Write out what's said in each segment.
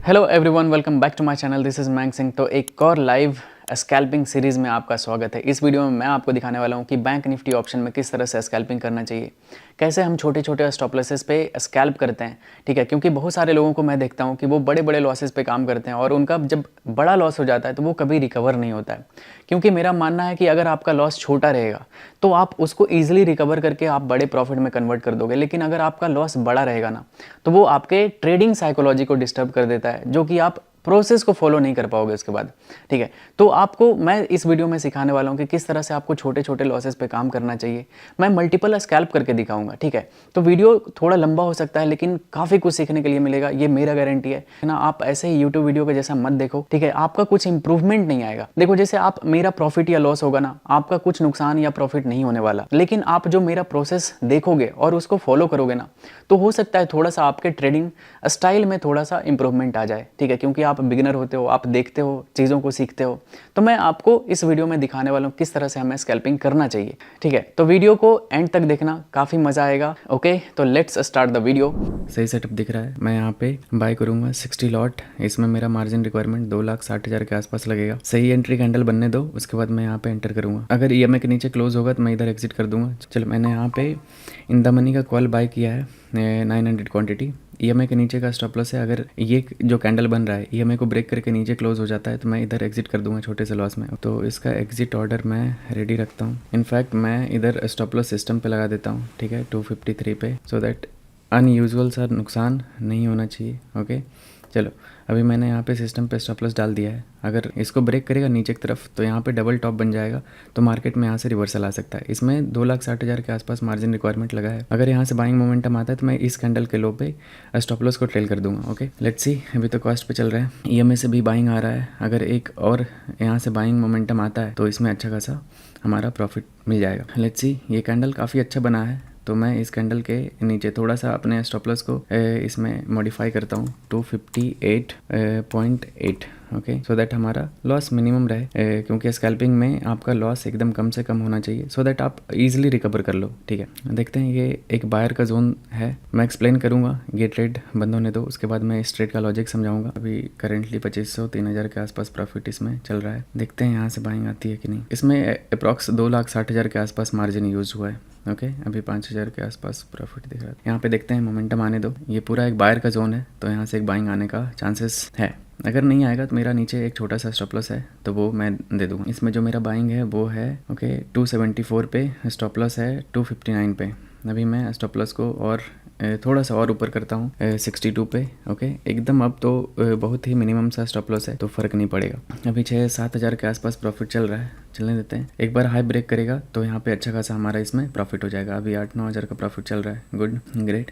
Hello everyone, welcome back to my channel. This is Mang Singh. तो एक और लाइव स्कैल्पिंग सीरीज़ में आपका स्वागत है। इस वीडियो में मैं आपको दिखाने वाला हूं कि बैंक निफ्टी ऑप्शन में किस तरह से स्कैल्पिंग करना चाहिए, कैसे हम छोटे छोटे स्टॉप लॉसेस पे स्कैल्प करते हैं। ठीक है, क्योंकि बहुत सारे लोगों को मैं देखता हूं कि वो बड़े बड़े लॉसेस पे काम करते हैं और उनका जब बड़ा लॉस हो जाता है तो वो कभी रिकवर नहीं होता है। क्योंकि मेरा मानना है कि अगर आपका लॉस छोटा रहेगा तो आप उसको ईजिली रिकवर करके आप बड़े प्रॉफिट में कन्वर्ट कर दोगे। लेकिन अगर आपका लॉस बड़ा रहेगा ना, तो वो आपके ट्रेडिंग साइकोलॉजी को डिस्टर्ब कर देता है, जो कि आप प्रोसेस को फॉलो नहीं कर पाओगे उसके बाद। ठीक है, तो आपको मैं इस वीडियो में सिखाने वाला हूं कि किस तरह से आपको छोटे छोटे लॉसेस पे काम करना चाहिए। मैं मल्टीपल स्कैल्प करके दिखाऊंगा। ठीक है, तो वीडियो थोड़ा लंबा हो सकता है लेकिन काफ़ी कुछ सीखने के लिए मिलेगा, ये मेरा गारंटी है ना। आप ऐसे ही यूट्यूब वीडियो के जैसा मत देखो। ठीक है, आपका कुछ इंप्रूवमेंट नहीं आएगा। देखो, जैसे आप मेरा प्रॉफिट या लॉस होगा ना, आपका कुछ नुकसान या प्रॉफिट नहीं होने वाला। लेकिन आप जो मेरा प्रोसेस देखोगे और उसको फॉलो करोगे ना, तो हो सकता है थोड़ा सा आपके ट्रेडिंग स्टाइल में थोड़ा सा इंप्रूवमेंट आ जाए। ठीक है, क्योंकि आप बिगिनर होते हो, आप देखते हो, चीज़ों को सीखते हो। तो मैं आपको इस वीडियो में दिखाने वाला हूँ किस तरह से हमें स्कैल्पिंग करना चाहिए। ठीक है, तो वीडियो को एंड तक देखना, काफ़ी मज़ा आएगा। ओके, तो लेट्स स्टार्ट द वीडियो। सही सेटअप दिख रहा है। मैं यहाँ पे बाय करूँगा 60 लॉट। इसमें मेरा मार्जिन रिक्वायरमेंट 2,60,000 के आसपास लगेगा। सही एंट्री कैंडल बनने दो, उसके बाद मैं यहाँ पे एंटर करूँगा। अगर ईएमआई के नीचे क्लोज होगा तो मैं इधर एग्जिट कर दूंगा। चलो, मैंने यहाँ पे इन द मनी का कॉल बाय किया है 900 क्वांटिटी। ईएमआई के नीचे का स्टॉप लॉस है। अगर ये जो कैंडल बन रहा है ईएमआई को ब्रेक करके नीचे क्लोज हो जाता है तो मैं इधर एग्जिट कर दूंगा छोटे से लॉस में। तो इसका एग्जिट ऑर्डर मैं रेडी रखता हूँ। इनफैक्ट मैं इधर स्टॉप लॉस सिस्टम पे लगा देता हूँ। ठीक है, 253 पे, सो दैट अनयूजुअल सा नुकसान नहीं होना चाहिए। ओके, चलो, अभी मैंने यहाँ पे सिस्टम पे स्टॉप लॉस डाल दिया है। अगर इसको ब्रेक करेगा नीचे की तरफ तो यहाँ पे डबल टॉप बन जाएगा, तो मार्केट में यहाँ से रिवर्सल आ सकता है। इसमें 2,60,000 के आसपास मार्जिन रिक्वायरमेंट लगा है। अगर यहाँ से बाइंग मोमेंटम आता है तो मैं इस कैंडल के लो पे स्टॉप लॉस को ट्रेल कर दूंगा। Okay, let's see. अभी तो कॉस्ट पे चल रहा है, ईएमआई से भी बाइंग आ रहा है। अगर एक और यहाँ से बाइंग मोमेंटम आता है तो इसमें अच्छा खासा हमारा प्रॉफिट मिल जाएगा। Let's see. ये कैंडल काफ़ी अच्छा बना है, तो मैं इस कैंडल के नीचे थोड़ा सा अपने स्टॉप लॉस को इसमें मॉडिफाई करता हूँ 258.8। ओके, सो दैट हमारा लॉस मिनिमम रहे, क्योंकि स्कैल्पिंग में आपका लॉस एकदम कम से कम होना चाहिए, सो दैट आप इजीली रिकवर कर लो। ठीक है, देखते हैं। ये एक बायर का जोन है, मैं एक्सप्लेन करूँगा। ये ट्रेड बंद होने दो, उसके बाद मैं इस ट्रेड का लॉजिक समझाऊंगा। अभी करेंटली 2,500-3,000 के आसपास प्रॉफिट इसमें चल रहा है। देखते हैं यहाँ से बाइंग आती है कि नहीं। इसमें अप्रॉक्स 2,60,000 के आसपास मार्जिन यूज हुआ है। ओके, अभी 5,000 के आसपास प्रॉफिट दिख रहा है। यहाँ पे देखते हैं, मोमेंटम आने दो। ये पूरा एक बायर का जोन है, तो यहाँ से एक बाइंग आने का चांसेस है। अगर नहीं आएगा तो मेरा नीचे एक छोटा सा स्टॉप लॉस है, तो वो मैं दे दूँगा। इसमें जो मेरा बाइंग है वो है 274 पे, स्टॉप लॉस है 259 पे। अभी मैं स्टॉप लॉस को और थोड़ा सा और ऊपर करता हूँ 62 पे। ओके, एकदम अब तो बहुत ही मिनिमम सा स्टॉप लॉस है, तो फ़र्क नहीं पड़ेगा। अभी 6-7 हज़ार के आसपास प्रॉफिट चल रहा है, चलने देते हैं। एक बार हाई ब्रेक करेगा तो यहाँ पे अच्छा खासा हमारा इसमें प्रॉफिट हो जाएगा। अभी 8-9 हज़ार का प्रॉफिट चल रहा है। Good, great.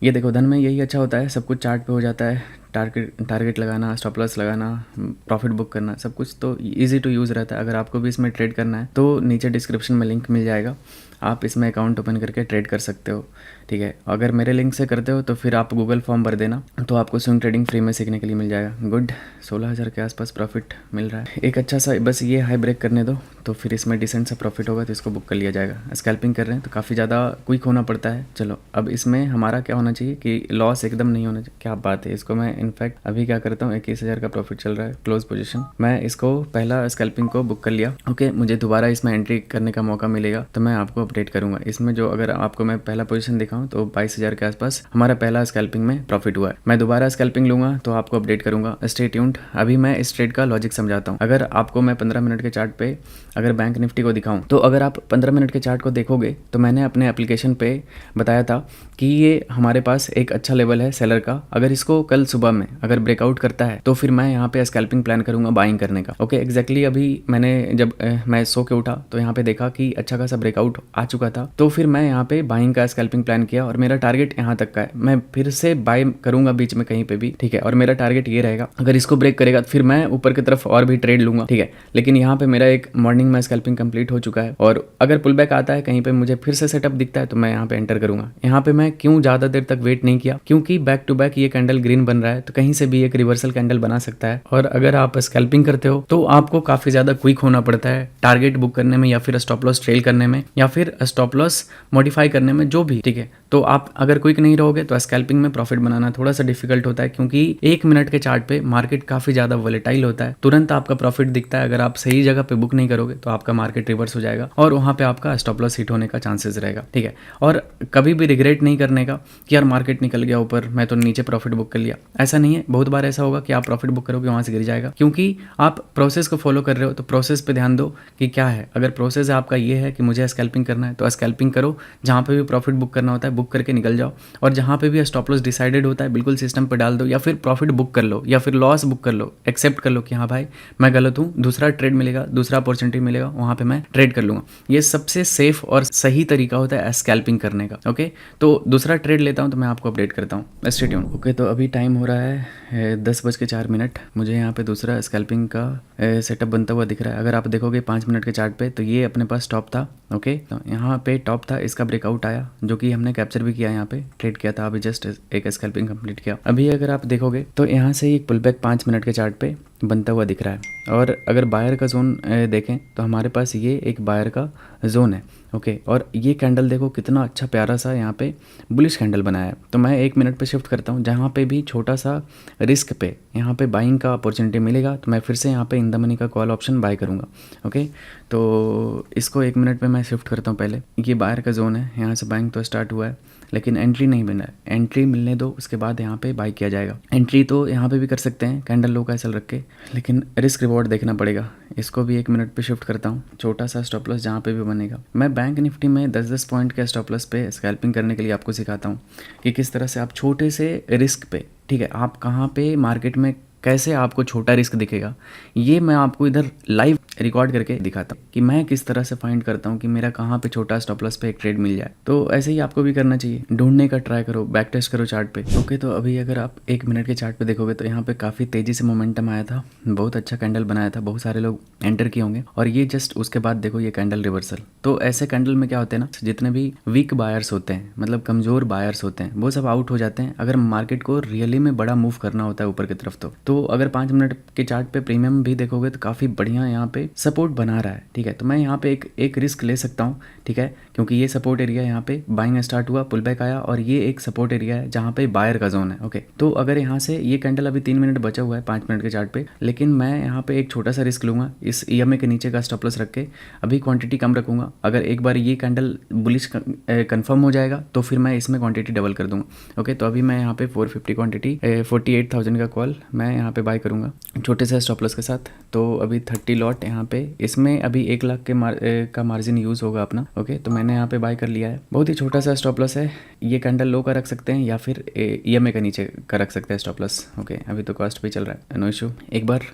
ये देखो, धन में यही अच्छा होता है, सब कुछ चार्ट पे हो जाता है। टारगेट लगाना, स्टॉप लॉस लगाना, प्रॉफिट बुक करना, सब कुछ तो इजी टू यूज़ रहता है। अगर आपको भी इसमें ट्रेड करना है तो नीचे डिस्क्रिप्शन में लिंक मिल जाएगा, आप इसमें अकाउंट ओपन करके ट्रेड कर सकते हो। ठीक है, अगर मेरे लिंक से करते हो तो फिर आप गूगल फॉर्म भर देना, तो आपको स्विंग ट्रेडिंग फ्री में सीखने के लिए मिल जाएगा। गुड, 16,000 के आसपास प्रॉफिट मिल रहा है। एक अच्छा सा, बस ये हाई ब्रेक करने दो तो फिर इसमें डिसेंट सा प्रॉफिट होगा, तो इसको बुक कर लिया जाएगा। स्कैल्पिंग कर रहे हैं तो काफ़ी ज़्यादा क्विक होना पड़ता है। चलो, अब इसमें हमारा क्या होना चाहिए कि लॉस एकदम नहीं होना चाहिए। क्या बात है, इसको मैं इनफैक्ट अभी क्या करता हूँ, 21,000 का प्रॉफिट चल रहा है, क्लोज पोजीशन। मैं इसको पहला स्कैल्पिंग को बुक कर लिया। ओके, मुझे दोबारा इसमें एंट्री करने का मौका मिलेगा तो मैं आपको अपडेट करूंगा। इसमें जो अगर आपको मैं पहला पोजीशन दिखाऊं तो 22,000 के आसपास हमारा पहला स्कैल्पिंग में प्रॉफिट हुआ है। मैं दोबारा स्कैल्पिंग लूंगा तो आपको अपडेट करूंगा। Stay tuned. अभी मैं इस ट्रेड का लॉजिक समझाता हूँ। अगर आपको मैं 15 मिनट के चार्ट पे अगर बैंक निफ्टी को दिखाऊं, तो अगर आप 15 मिनट के चार्ट को देखोगे तो मैंने अपने एप्लीकेशन पे बताया था कि ये हमारे पास एक अच्छा लेवल है सेलर का। अगर इसको कल सुबह में अगर ब्रेकआउट करता है तो फिर मैं यहाँ पे स्कैल्पिंग प्लान करूंगा बाइंग करने का। ओके, एग्जैक्टली अभी मैंने जब मैं सो के उठा तो यहाँ पे देखा कि अच्छा खासा ब्रेकआउट आ चुका था, तो फिर मैं यहाँ पे बाइंग का स्कैल्पिंग प्लान किया और मेरा टारगेट यहाँ तक का है। मैं फिर से बाय करूंगा बीच में कहीं पे भी, ठीक है, और मेरा टारगेट ये रहेगा, अगर इसको ब्रेक करेगा तो फिर मैं ऊपर की तरफ और भी ट्रेड लूंगा, ठीक है। लेकिन यहाँ पे मेरा एक मॉर्निंग में स्कैल्पिंग कंप्लीट हो चुका है और अगर पुल बैक आता है कहीं पे मुझे फिर से सेटअप दिखता है तो मैं यहाँ पे एंटर करूंगा। यहाँ पे मैं क्यों ज़्यादा देर तक वेट नहीं किया, क्योंकि बैक टू बैक ये कैंडल ग्रीन बन रहा है तो कहीं से भी एक रिवर्सल कैंडल बना सकता है। और अगर आप स्कैल्पिंग करते हो तो आपको काफ़ी ज़्यादा क्विक होना पड़ता है टारगेट बुक करने में, या फिर स्टॉप लॉस ट्रेल करने में, या फिर स्टॉप लॉस मॉडिफाई करने में, जो भी, ठीक है। तो आप अगर क्विक नहीं रहोगे तो स्कैल्पिंग में प्रॉफिट बनाना थोड़ा सा डिफिकल्ट होता है, क्योंकि 1 मिनट के चार्ट पे मार्केट काफ़ी ज़्यादा वोलेटाइल होता है, तुरंत आपका प्रॉफिट दिखता है। अगर आप सही जगह पे बुक नहीं करोगे तो आपका मार्केट रिवर्स हो जाएगा और वहाँ पे आपका स्टॉप लॉस हिट होने का चांसेस रहेगा, ठीक है। और कभी भी रिग्रेट नहीं करने का कि यार मार्केट निकल गया ऊपर, मैं तो नीचे प्रॉफिट बुक कर लिया, ऐसा नहीं है। बहुत बार ऐसा होगा कि आप प्रॉफिट बुक करोगे वहाँ से गिर जाएगा, क्योंकि आप प्रोसेस को फॉलो कर रहे हो। तो प्रोसेस पे ध्यान दो कि क्या है। अगर प्रोसेस आपका ये है कि मुझे स्कैल्पिंग करना है तो स्कैल्पिंग करो, जहाँ पे भी प्रॉफिट बुक करना होता है बुक करके निकल जाओ, और जहाँ पे भी स्टॉप लॉस डिसाइडेड होता है बिल्कुल सिस्टम पे डाल दो, या फिर प्रॉफिट बुक कर लो या फिर लॉस बुक कर लो, एक्सेप्ट कर लो कि हाँ भाई मैं गलत हूँ, दूसरा ट्रेड मिलेगा, दूसरा अपॉर्चुनिटी मिलेगा, वहाँ पे मैं ट्रेड कर लूँगा। ये सबसे सेफ और सही तरीका होता है स्कैल्पिंग करने का, ओके। तो दूसरा ट्रेड लेता हूँ तो मैं आपको अपडेट करता हूँ, स्टे ट्यून। ओके, तो अभी टाइम हो रहा है 10:04। मुझे यहाँ पे दूसरा स्कैल्पिंग का सेटअप बनता हुआ दिख रहा है। अगर आप देखोगे 5 मिनट के चार्ट पे तो ये अपने पास टॉप था, ओके। तो यहाँ पे टॉप था, इसका ब्रेकआउट आया जो कि हमने कैप्चर भी किया, यहाँ पे ट्रेड किया था, अभी जस्ट एक स्कैल्पिंग कंप्लीट किया। अभी अगर आप देखोगे तो यहाँ से एक पुल बैक 5 मिनट के चार्ट पे बनता हुआ दिख रहा है। और अगर बायर का जोन देखें तो हमारे पास ये एक बायर का जोन है, ओके। और ये कैंडल देखो कितना अच्छा प्यारा सा यहाँ पे बुलिश कैंडल बनाया है। तो मैं 1 मिनट पे शिफ्ट करता हूँ, जहाँ पे भी छोटा सा रिस्क पे यहाँ पे बाइंग का अपॉर्चुनिटी मिलेगा तो मैं फिर से यहाँ पे इन द मनी का कॉल ऑप्शन बाय करूँगा, ओके। तो इसको 1 मिनट पे मैं शिफ्ट करता हूँ। पहले ये बायर का जोन है, यहाँ से बाइंग तो स्टार्ट हुआ है लेकिन एंट्री नहीं मिला है, एंट्री मिलने दो, उसके बाद यहाँ पे बाई किया जाएगा। एंट्री तो यहाँ पे भी कर सकते हैं कैंडल लो का ऐसा रख के, लेकिन रिस्क रिवॉर्ड देखना पड़ेगा। इसको भी 1 मिनट पे शिफ्ट करता हूँ, छोटा सा स्टॉप लॉस जहाँ पे भी बनेगा। मैं बैंक निफ्टी में 10-10 पॉइंट के स्टॉप लॉस पे स्कैल्पिंग करने के लिए आपको सिखाता हूँ कि किस तरह से आप छोटे से रिस्क पे, ठीक है, आप कहाँ पे मार्केट में कैसे आपको छोटा रिस्क दिखेगा, ये मैं आपको इधर लाइव रिकॉर्ड करके दिखाता हूँ कि मैं किस तरह से फाइंड करता हूँ कि मेरा कहाँ पे छोटा स्टॉप लॉस पे एक ट्रेड मिल जाए। तो ऐसे ही आपको भी करना चाहिए, ढूंढने का ट्राई करो, बैक टेस्ट करो चार्ट पे, ओके। तो अभी अगर आप 1 मिनट के चार्ट पे देखोगे तो यहाँ पे काफ़ी तेज़ी से मोमेंटम आया था, बहुत अच्छा कैंडल बनाया था, बहुत सारे लोग एंटर किए होंगे। और ये जस्ट उसके बाद देखो ये कैंडल रिवर्सल। तो ऐसे कैंडल में क्या होते हैं ना, जितने भी वीक बायर्स होते हैं, मतलब कमज़ोर बायर्स होते हैं, वो सब आउट हो जाते हैं अगर मार्केट को रियली में बड़ा मूव करना होता है ऊपर की तरफ। तो अगर 5 मिनट के चार्ट पे प्रीमियम भी देखोगे तो काफ़ी बढ़िया यहाँ पे सपोर्ट बना रहा है, ठीक है। तो मैं यहाँ पे एक रिस्क ले सकता हूँ, ठीक है, क्योंकि ये सपोर्ट एरिया यहाँ पे बाइंग स्टार्ट हुआ, पुल बैक आया, और ये एक सपोर्ट एरिया है जहाँ पे बायर का जोन है, ओके। तो अगर यहाँ से ये कैंडल अभी 3 मिनट बचा हुआ है 5 मिनट के चार्ट पे, लेकिन मैं यहाँ पे एक छोटा सा रिस्क लूँगा, इस EMA के नीचे का स्टॉप लॉस रख के अभी क्वांटिटी कम रखूँगा। अगर एक बार ये कैंडल बुलिश कन्फर्म हो जाएगा तो फिर मैं इसमें क्वांटिटी डबल कर दूँगा, ओके। तो अभी मैं यहाँ पे 450 क्वांटिटी 48,000 का कॉल मैं यहाँ पे बाय करूँगा छोटे से स्टॉप लॉस के साथ। तो अभी 30 लॉट यहाँ पे, इसमें अभी 1 लाख का मार्जिन यूज़ होगा अपना, ओके। तो मैंने यहाँ पे बाय कर लिया है, बहुत ही छोटा सा स्टॉप लॉस है। ये कैंडल लो का रख सकते हैं या फिर EMA का नीचे का रख सकते हैं स्टॉप लॉस, ओके। अभी तो कॉस्ट पे चल रहा है, नो इशू। एक बार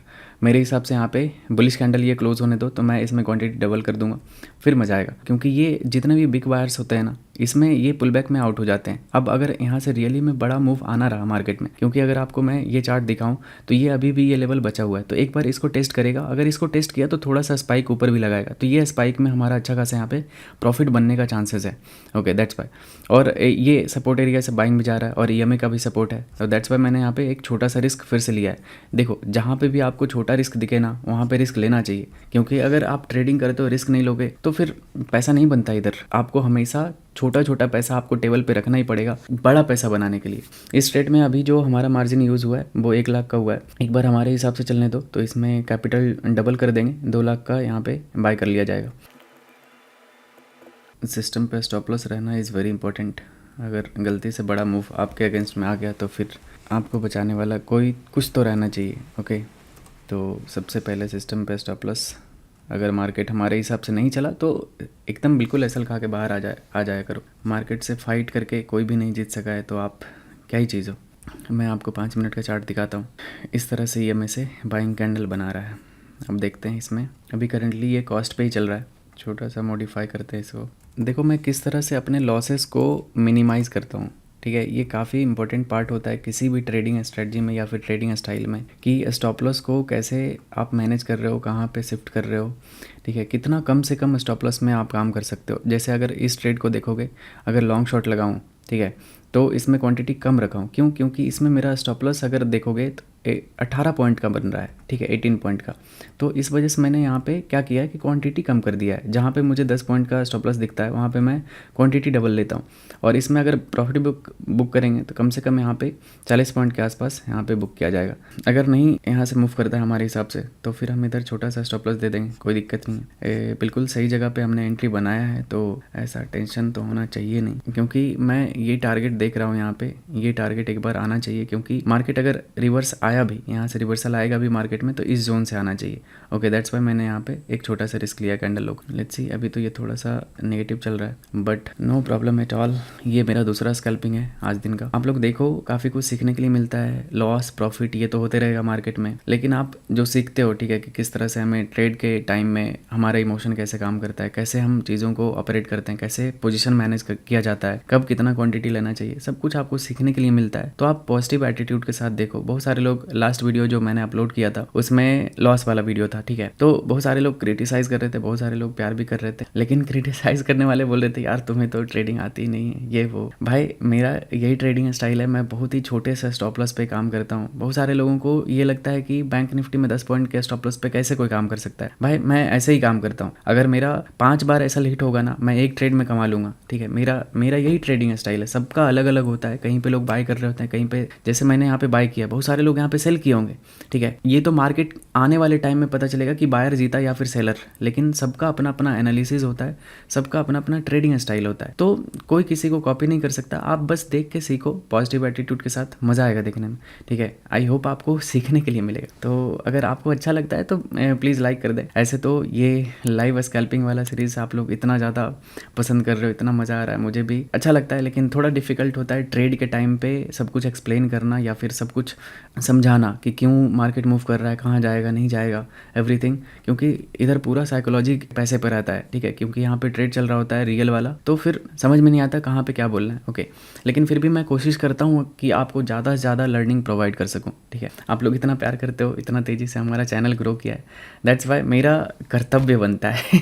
मेरे हिसाब से यहाँ पे बुलिश कैंडल ये क्लोज होने दो तो मैं इसमें क्वांटिटी डबल कर दूंगा, फिर मजा आएगा। क्योंकि ये जितने भी बिग बायर्स होते हैं ना, इसमें ये पुल बैक में आउट हो जाते हैं। अब अगर यहाँ से रियली में बड़ा मूव आना रहा मार्केट में, क्योंकि अगर आपको मैं ये चार्ट दिखाऊं तो ये अभी भी ये लेवल बचा हुआ है, तो एक बार इसको टेस्ट करेगा। अगर इसको टेस्ट किया तो थोड़ा सा स्पाइक ऊपर भी लगाएगा, तो ये स्पाइक में हमारा अच्छा खासा यहाँ पे प्रॉफिट बनने का चांसेस है, ओके, दैट्स वाई। और ये सपोर्ट एरिया से बाइंग भी जा रहा है और EMA का भी सपोर्ट है, तो दैट्स वाई मैंने यहाँ पे एक छोटा सा रिस्क फिर से लिया है। देखो, जहाँ पे भी आपको छोटा रिस्क दिखे ना, वहाँ पे रिस्क लेना चाहिए, क्योंकि अगर आप ट्रेडिंग करते हो रिस्क नहीं लोगे तो फिर पैसा नहीं बनता इधर। आपको हमेशा छोटा छोटा पैसा आपको टेबल पे रखना ही पड़ेगा बड़ा पैसा बनाने के लिए। इस ट्रेड में अभी जो हमारा मार्जिन यूज़ हुआ है वो 1 लाख का हुआ है। एक बार हमारे हिसाब से चलने दो तो इसमें कैपिटल डबल कर देंगे, 2 लाख का यहाँ पे बाय कर लिया जाएगा। सिस्टम पे स्टॉप लॉस रहना इज़ वेरी इंपॉर्टेंट। अगर गलती से बड़ा मूव आपके अगेंस्ट में आ गया तो फिर आपको बचाने वाला कोई कुछ तो रहना चाहिए, ओके। तो सबसे पहले सिस्टम पे स्टॉप लॉस, अगर मार्केट हमारे हिसाब से नहीं चला तो एकदम बिल्कुल एसल खा के बाहर आ जाया करो। मार्केट से फाइट करके कोई भी नहीं जीत सका है तो आप क्या ही चीज़ हो। मैं आपको 5 मिनट का चार्ट दिखाता हूँ। इस तरह से EMA से बाइंग कैंडल बना रहा है। अब देखते हैं इसमें, अभी करंटली ये कॉस्ट पे ही चल रहा है। छोटा सा मॉडिफाई करते हैं इसको, देखो मैं किस तरह से अपने लॉसेस को मिनिमाइज़ करता हूँ, ठीक है। ये काफ़ी इंपॉर्टेंट पार्ट होता है किसी भी ट्रेडिंग स्ट्रेटजी में या फिर ट्रेडिंग स्टाइल में, कि स्टॉप लॉस को कैसे आप मैनेज कर रहे हो, कहाँ पे शिफ्ट कर रहे हो, ठीक है। कितना कम से कम स्टॉप लॉस में आप काम कर सकते हो। जैसे अगर इस ट्रेड को देखोगे, अगर लॉन्ग शॉट लगाऊँ, ठीक है, तो इसमें क्वांटिटी कम रखा हूँ। क्यों? क्योंकि इसमें मेरा स्टॉप लॉस अगर देखोगे तो 18 पॉइंट का बन रहा है, ठीक है, 18 पॉइंट का। तो इस वजह से मैंने यहाँ पे क्या किया है कि क्वांटिटी कम कर दिया है। जहाँ पे मुझे 10 पॉइंट का स्टॉप लॉस दिखता है वहाँ पे मैं क्वांटिटी डबल लेता हूँ। और इसमें अगर प्रॉफिट बुक करेंगे तो कम से कम यहाँ पे 40 पॉइंट के आसपास यहाँ पे बुक किया जाएगा। अगर नहीं यहाँ से मूव करता है हमारे हिसाब से तो फिर हम इधर छोटा सा स्टॉप लॉस दे देंगे, कोई दिक्कत नहीं है। बिल्कुल सही जगह पे हमने एंट्री बनाया है, तो ऐसा टेंशन तो होना चाहिए नहीं, क्योंकि मैं ये टारगेट देख रहा हूँ यहाँ पे। ये टारगेट एक बार आना चाहिए, क्योंकि मार्केट अगर रिवर्स आया भी, यहाँ से रिवर्सल आएगा भी मार्केट में, तो इस जोन से आना चाहिए। ओके, दैट्स वाई मैंने यहाँ पे एक छोटा सा रिस्क लिया कैंडल लॉक। लेट्स सी, अभी तो ये थोड़ा सा नेगेटिव चल रहा है, but no problem at all. ये मेरा दूसरा स्कैल्पिंग है आज दिन का। आप लोग देखो, काफ़ी कुछ सीखने के लिए मिलता है। लॉस प्रॉफिट ये तो होते रहेगा मार्केट में, लेकिन आप जो सीखते हो, ठीक है, कि किस तरह से हमें ट्रेड के टाइम में हमारा इमोशन कैसे काम करता है, कैसे हम चीज़ों को ऑपरेट करते हैं, कैसे पोजीशन मैनेज किया जाता है, कब कितना क्वांटिटी लेना चाहिए, सब कुछ आपको सीखने के लिए मिलता है। तो आप पॉजिटिव एटीट्यूड के साथ देखो। बहुत सारे लोग, लास्ट वीडियो जो मैंने अपलोड किया था उसमें लॉस वाला वीडियो था, ठीक है, तो बहुत सारे लोग क्रिटिसाइज कर रहे थे, बहुत सारे लोग प्यार भी कर रहे थे, लेकिन क्रिटिसाइज करने वाले बोल रहे थे यार तुम्हें तो ट्रेडिंग आती नहीं है, ये वो। भाई मेरा यही ट्रेडिंग स्टाइल है, मैं बहुत ही छोटे से स्टॉप लॉस पे काम करता हूँ। बहुत सारे लोगों को ये लगता है कि बैंक निफ्टी में 10 पॉइंट के स्टॉप लॉस पे कैसे कोई काम कर सकता है। भाई मैं ऐसे ही काम करता हूँ। अगर मेरा 5 बार ऐसा हिट होगा ना, मैं एक ट्रेड में कमा लूंगा, ठीक है। मेरा यही ट्रेडिंग स्टाइल है। सबका अलग अलग होता है। कहीं पे लोग बाय कर रहे होते हैं, कहीं पे जैसे मैंने यहाँ पे बाय किया, बहुत सारे लोग यहाँ पे सेल किए होंगे, ठीक है। ये तो मार्केट आने वाले टाइम में पता चलेगा कि बायर जीता या फिर सेलर, लेकिन सबका अपना अपना एनालिसिस होता है, सबका अपना अपना ट्रेडिंग स्टाइल होता है। तो कोई किसी को कॉपी नहीं कर सकता। आप बस देख के सीखो पॉजिटिव एटीट्यूड के साथ, मज़ा आएगा देखने में, ठीक है। आई होप आपको सीखने के लिए मिलेगा। तो अगर आपको अच्छा लगता है तो प्लीज़ लाइक कर दें। ऐसे तो ये लाइव स्कैल्पिंग वाला सीरीज़ आप लोग इतना ज़्यादा पसंद कर रहे हो, इतना मज़ा आ रहा है, मुझे भी अच्छा लगता है, लेकिन थोड़ा डिफिकल्ट होता है ट्रेड के टाइम पे सब कुछ एक्सप्लेन करना या फिर सब कुछ समझाना कि क्यों मार्केट मूव कर रहा है, कहाँ जाएगा नहीं जाएगा, एवरीथिंग। क्योंकि इधर पूरा साइकोलॉजी पैसे पर रहता है, ठीक है, क्योंकि यहाँ पे ट्रेड चल रहा होता है रियल वाला, तो फिर समझ में नहीं आता कहाँ पे क्या बोलना है। ओके, लेकिन फिर भी मैं कोशिश करता हूँ कि आपको ज़्यादा से ज़्यादा लर्निंग प्रोवाइड कर सकूँ, ठीक है। आप लोग इतना प्यार करते हो, इतना तेज़ी से हमारा चैनल ग्रो किया है, दैट्स वाई मेरा कर्तव्य बनता है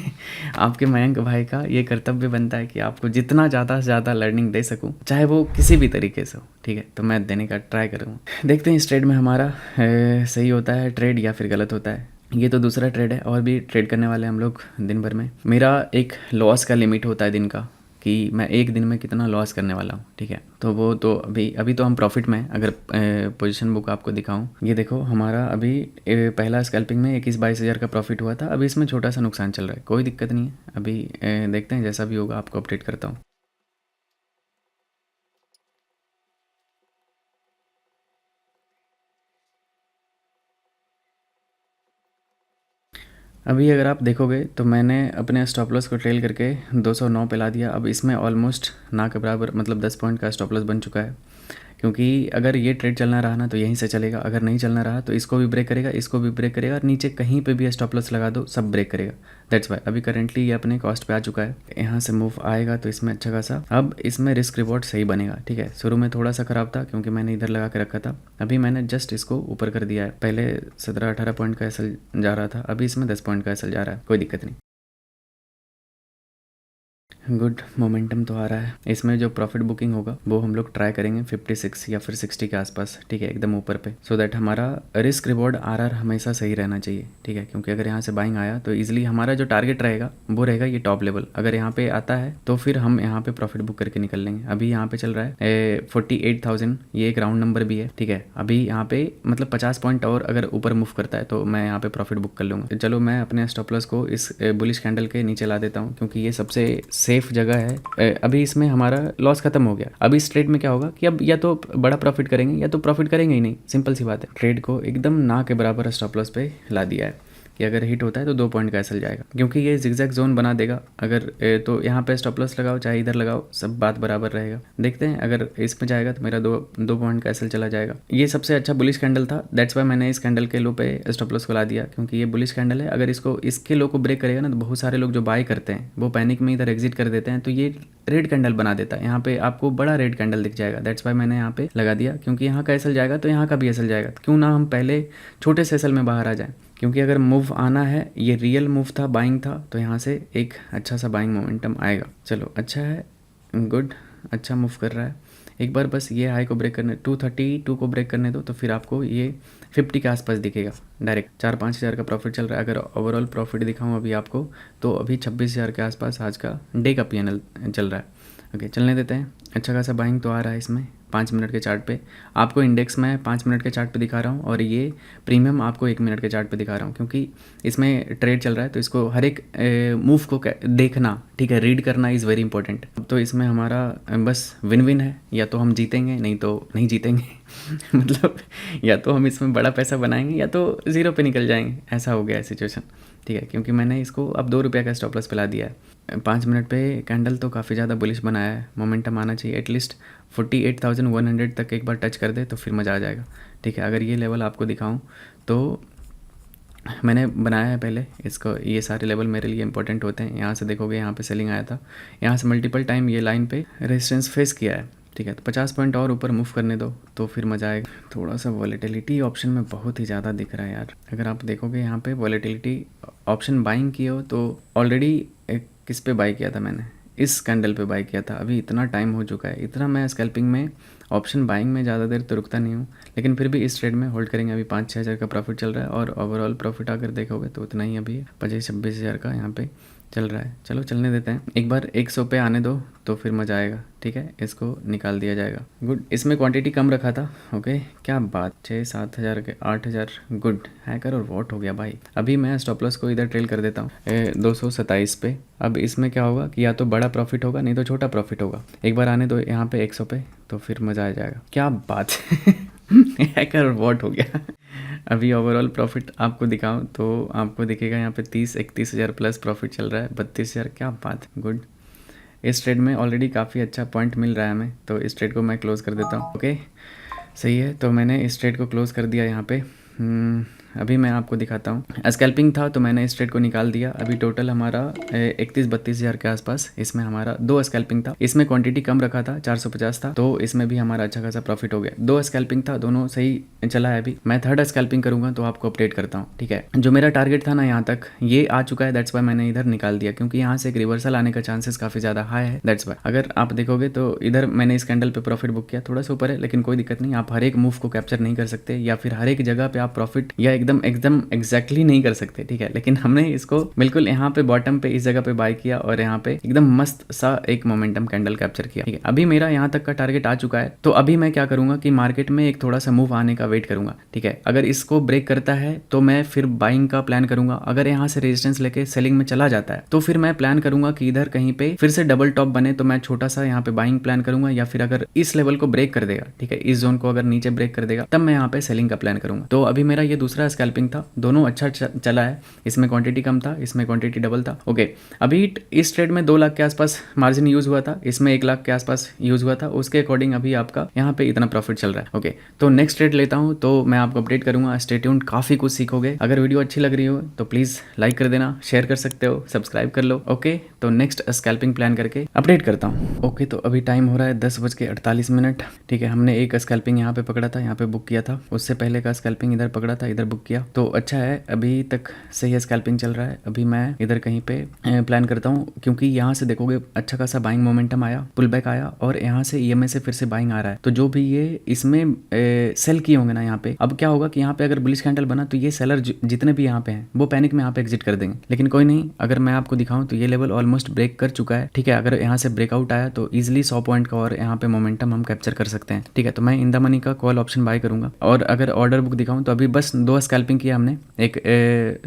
आपके मयंक भाई का ये कर्तव्य बनता है कि आपको जितना ज़्यादा से ज़्यादा लर्निंग दे सकूँ, चाहे वो किसी भी तरीके से हो, ठीक है। तो मैं देने का ट्राई करूँगा। देखते हैं इस ट्रेड में हमारा सही होता है ट्रेड या फिर गलत होता है। ये तो दूसरा ट्रेड है, और भी ट्रेड करने वाले हम लोग दिन भर में। मेरा एक लॉस का लिमिट होता है दिन का, कि मैं एक दिन में कितना लॉस करने वाला हूँ, ठीक है। तो वो तो अभी तो हम प्रॉफिट में। अगर पोजीशन बुक आपको दिखाऊं, ये देखो हमारा अभी पहला स्कैल्पिंग में 21-22 हज़ार का प्रॉफिट हुआ था। अभी इसमें छोटा सा नुकसान चल रहा है, कोई दिक्कत नहीं है। अभी देखते हैं, जैसा भी होगा आपको अपडेट करता हूँ। अभी अगर आप देखोगे तो मैंने अपने स्टॉप लॉस को ट्रेल करके 209 पे ला दिया। अब इसमें ऑलमोस्ट ना के बराबर, मतलब 10 पॉइंट का स्टॉप लॉस बन चुका है। क्योंकि अगर ये ट्रेड चलना रहा ना तो यहीं से चलेगा, अगर नहीं चलना रहा तो इसको भी ब्रेक करेगा, इसको भी ब्रेक करेगा, और नीचे कहीं पे भी स्टॉप लॉस लगा दो सब ब्रेक करेगा। दैट्स वाई अभी करेंटली ये अपने कॉस्ट पे आ चुका है। यहाँ से मूव आएगा तो इसमें अच्छा खासा, अब इसमें रिस्क रिवॉर्ड सही बनेगा, ठीक है। शुरू में थोड़ा सा ख़राब था क्योंकि मैंने इधर लगा के रखा था। अभी मैंने जस्ट इसको ऊपर कर दिया है। पहले 17-18 पॉइंट का एसएल जा रहा था, अभी इसमें 10 पॉइंट का एसएल जा रहा है, कोई दिक्कत नहीं। गुड मोमेंटम तो आ रहा है। इसमें जो प्रॉफिट बुकिंग होगा वो हम लोग ट्राई करेंगे 56 या फिर 60 के आसपास, ठीक है, एकदम ऊपर पे, सो दैट हमारा रिस्क रिवॉर्ड आरआर हमेशा सही रहना चाहिए, ठीक है। क्योंकि अगर यहाँ से बाइंग आया तो इजीली हमारा जो टारगेट रहेगा वो रहेगा ये टॉप लेवल। अगर यहाँ पे आता है तो फिर हम यहाँ पे प्रॉफिट बुक करके निकल लेंगे। अभी यहाँ पे चल रहा है 48,000, ये एक राउंड नंबर भी है, ठीक है। अभी यहाँ पे मतलब 50 पॉइंट और अगर ऊपर मूव करता है तो मैं यहाँ पे प्रॉफिट बुक कर लूँगा। चलो मैं अपने स्टॉप लॉस को इस बुलिश कैंडल के नीचे ला देता हूँ, क्योंकि ये सबसे सेफ जगह है। अभी इसमें हमारा लॉस खत्म हो गया। अभी इस ट्रेड में क्या होगा कि अब या तो बड़ा प्रॉफिट करेंगे या तो प्रॉफिट करेंगे ही नहीं, सिंपल सी बात है। ट्रेड को एकदम ना के बराबर स्टॉप लॉस पे ला दिया है कि अगर हिट होता है तो 2 पॉइंट का एसएल जाएगा, क्योंकि ये जिगजैग जोन बना देगा। अगर तो यहाँ पे स्टॉप लॉस लगाओ चाहे इधर लगाओ, सब बात बराबर रहेगा। देखते हैं अगर इसमें जाएगा तो मेरा 2 पॉइंट का एसएल चला जाएगा। ये सबसे अच्छा बुलिश कैंडल था, दैट्स वाई मैंने इस कैंडल के लो पे स्टॉप लॉस को ला दिया, क्योंकि ये बुलिश कैंडल है। अगर इसके लो को ब्रेक करेगा ना तो बहुत सारे लोग जो बाय करते हैं वो पैनिक में इधर एग्जिट कर देते हैं, तो ये रेड कैंडल बना देता है। यहाँ पे आपको बड़ा रेड कैंडल दिख जाएगा, दैट्स वाई मैंने यहाँ पे लगा दिया, क्योंकि यहाँ का एसएल जाएगा तो यहाँ का भी एसएल जाएगा। तो क्यों ना हम पहले छोटे से एसएल में बाहर आ जाएं, क्योंकि अगर मूव आना है, ये रियल मूव था, बाइंग था, तो यहाँ से एक अच्छा सा बाइंग मोमेंटम आएगा। चलो अच्छा है, गुड, अच्छा मूव कर रहा है। एक बार बस ये हाई को ब्रेक करने, 232 को ब्रेक करने दो, तो फिर आपको ये 50 के आसपास दिखेगा डायरेक्ट। 4-5 हज़ार का प्रॉफिट चल रहा है। अगर ओवरऑल प्रॉफिट दिखाऊं अभी आपको, तो अभी 26 हज़ार के आसपास आज का डे का पीएनएल चल रहा है। ओके, चलने देते हैं। अच्छा खासा बाइंग तो आ रहा है इसमें 5 मिनट के चार्ट पे। आपको इंडेक्स में 5 मिनट के चार्ट पे दिखा रहा हूँ, और ये प्रीमियम आपको 1 मिनट के चार्ट पे दिखा रहा हूँ, क्योंकि इसमें ट्रेड चल रहा है, तो इसको हर एक मूव को देखना, ठीक है, रीड करना इज़ वेरी इंपॉर्टेंट। तो इसमें हमारा बस विन विन है, या तो हम जीतेंगे नहीं तो नहीं जीतेंगे मतलब या तो हम इसमें बड़ा पैसा बनाएंगे या तो ज़ीरो पे निकल जाएंगे, ऐसा हो गया है सिचुएशन, ठीक है। क्योंकि मैंने इसको अब 2 रुपये का स्टॉप लॉस पिला दिया है। 5 मिनट पे कैंडल तो काफ़ी ज़्यादा बुलिश बनाया है, मोमेंटम आना चाहिए एटलीस्ट 48,100 तक एक बार टच कर दे तो फिर मज़ा आ जाएगा, ठीक है। अगर ये लेवल आपको दिखाऊं तो मैंने बनाया है पहले इसको, ये सारे लेवल मेरे लिए इंपॉर्टेंट होते हैं। यहाँ से देखोगे, यहाँ पे सेलिंग आया था, यहाँ से मल्टीपल टाइम ये लाइन पे रेजिस्टेंस फेस किया है, ठीक है। तो 50 पॉइंट और ऊपर मूव करने दो तो फिर मज़ा आएगा। थोड़ा सा वॉलेटिलिटी ऑप्शन में बहुत ही ज़्यादा दिख रहा है यार। अगर आप देखोगे यहाँ पे वॉलेटिलिटी ऑप्शन बाइंग किए हो तो ऑलरेडी किस पे बाई किया था मैंने, इस कैंडल पे बाई किया था। अभी इतना टाइम हो चुका है, इतना मैं स्कैल्पिंग में ऑप्शन बाइंग में ज़्यादा देर तो रुकता नहीं हूँ, लेकिन फिर भी इस ट्रेड में होल्ड करेंगे। अभी 5-6 हज़ार का प्रॉफिट चल रहा है, और ओवरऑल प्रॉफिट अगर देखोगे तो उतना ही अभी 25-26 हज़ार का यहाँ पे चल रहा है। चलो चलने देते हैं, एक बार 100 पे आने दो तो फिर मज़ा आएगा, ठीक है। इसको निकाल दिया जाएगा, गुड। इसमें क्वांटिटी कम रखा था, ओके, क्या बात, 6-7 हज़ार के 8 हज़ार, गुड। हैकर और वॉट हो गया भाई। अभी मैं स्टॉप लॉस को इधर ट्रेल कर देता हूँ 227 पे। अब इसमें क्या होगा कि या तो बड़ा प्रॉफिट होगा नहीं तो छोटा प्रॉफिट होगा। एक बार आने दो यहाँ पे 100 पे तो फिर मज़ा आ जाएगा, क्या बात हैकर और वॉट हो गया। अभी ओवरऑल प्रॉफिट आपको दिखाऊं तो आपको दिखेगा यहाँ पे 30-31 हज़ार प्लस प्रॉफिट चल रहा है, 32 हज़ार, क्या बात, गुड। इस ट्रेड में ऑलरेडी काफ़ी अच्छा पॉइंट मिल रहा है हमें, तो इस ट्रेड को मैं क्लोज़ कर देता हूँ, ओके, सही है। तो मैंने इस ट्रेड को क्लोज़ कर दिया यहाँ पे। अभी मैं आपको दिखाता हूँ, स्कैल्पिंग था तो मैंने इस ट्रेड को निकाल दिया। अभी टोटल हमारा 31-32 हज़ार के आसपास इसमें हमारा 2 स्कैल्पिंग था। इसमें क्वांटिटी कम रखा था, 450 था, तो इसमें भी हमारा अच्छा खासा प्रॉफिट हो गया। 2 स्कैल्पिंग था, दोनों सही चला है। अभी मैं 3rd स्कैल्पिंग करूँगा तो आपको अपडेट करता हूँ, ठीक है। जो मेरा टारगेट था ना यहाँ तक, ये आ चुका है, दैट्स वाई मैंने इधर निकाल दिया, क्योंकि यहाँ से एक रिवर्सल आने का चांसेस काफ़ी ज़्यादा हाई है, दैट्स वाई। अगर आप देखोगे तो इधर मैंने इस कैंडल पे प्रॉफिट बुक किया, थोड़ा सा ऊपर है लेकिन कोई दिक्कत नहीं। आप हर एक मूव को कैप्चर नहीं कर सकते, या फिर हर एक जगह पे आप प्रॉफिट या एकदम एग्जैक्टली नहीं कर सकते, ठीक है। लेकिन हमने इसको बिल्कुल यहाँ पे बॉटम पे इस जगह पे बाय किया, और यहाँ पे एकदम मस्त सा एक मोमेंटम कैंडल कैप्चर किया, ठीक है। अभी मेरा यहाँ तक का टारगेट आ चुका है, तो अभी मैं क्या करूंगा कि मार्केट में एक थोड़ा सा मूव आने का वेट करूंगा, ठीक है। अगर इसको ब्रेक करता है तो मैं फिर बाइंग का प्लान करूंगा। अगर यहाँ से रेजिस्टेंस लेके सेलिंग में चला जाता है तो फिर मैं प्लान करूंगा कि इधर कहीं पे फिर से डबल टॉप बने तो मैं छोटा सा यहाँ पे बाइंग प्लान करूंगा, या फिर अगर इस लेवल को ब्रेक कर देगा, ठीक है, इस जोन को अगर नीचे ब्रेक कर देगा तब मैं यहाँ पे सेलिंग का प्लान करूंगा। तो अभी मेरा ये दूसरा स्कैल्पिंग था, दोनों अच्छा चला है। इसमें क्वांटिटी कम था, इसमें क्वांटिटी डबल था, ओके। अभी इस ट्रेड में 2 लाख के आसपास मार्जिन यूज हुआ था, इसमें 1 लाख के आसपास यूज हुआ था, उसके अकॉर्डिंग अभी आपका यहाँ पे इतना प्रॉफिट चल रहा है, ओके। तो नेक्स्ट ट्रेड लेता हूँ तो मैं आपको अपडेट करूंगा, स्टे ट्यून्ड, काफी कुछ सीखोगे। अगर वीडियो अच्छी लग रही हो तो प्लीज लाइक कर देना, शेयर कर सकते हो, सब्सक्राइब कर लो, ओके। तो नेक्स्ट स्कैल्पिंग प्लान करके अपडेट करता हूँ, ओके। तो अभी टाइम हो रहा है 10:48, ठीक है। हमने एक स्कैल्पिंग यहाँ पे पकड़ा था, यहाँ पे बुक किया था, उससे पहले का स्कैल्पिंग इधर पकड़ा था, इधर बुक किया, तो अच्छा है, अभी तक सही स्कैल्पिंग चल रहा है। अभी मैं इधर कहीं पे प्लान करता हूँ, क्योंकि यहाँ से देखोगे अच्छा खासा बाइंग मोमेंटम आया, पुल बैक आया, और यहाँ से ईएमए से फिर से बाइंग आ रहा है। तो जो भी ये इसमें सेल किए होंगे ना यहाँ पे, अब क्या होगा कि यहाँ पे अगर बुलिश कैंडल बना तो ये सेलर जितने भी यहाँ पे हैं वो पैनिक में यहाँ पे एग्जिट कर देंगे। लेकिन कोई नहीं, अगर मैं आपको दिखाऊं तो ये लेवल ऑलमोस्ट ब्रेक कर चुका है, ठीक है। अगर यहाँ से ब्रेकआउट आया तो इजिली 100 पॉइंट का और यहाँ पे मोमेंटम हम कैप्चर कर सकते हैं, ठीक है। तो मैं इन द मनी का कॉल ऑप्शन बाय करूंगा। और अगर ऑर्डर बुक दिखाऊं तो अभी बस 2 स्कैल्पिंग किया हमने, एक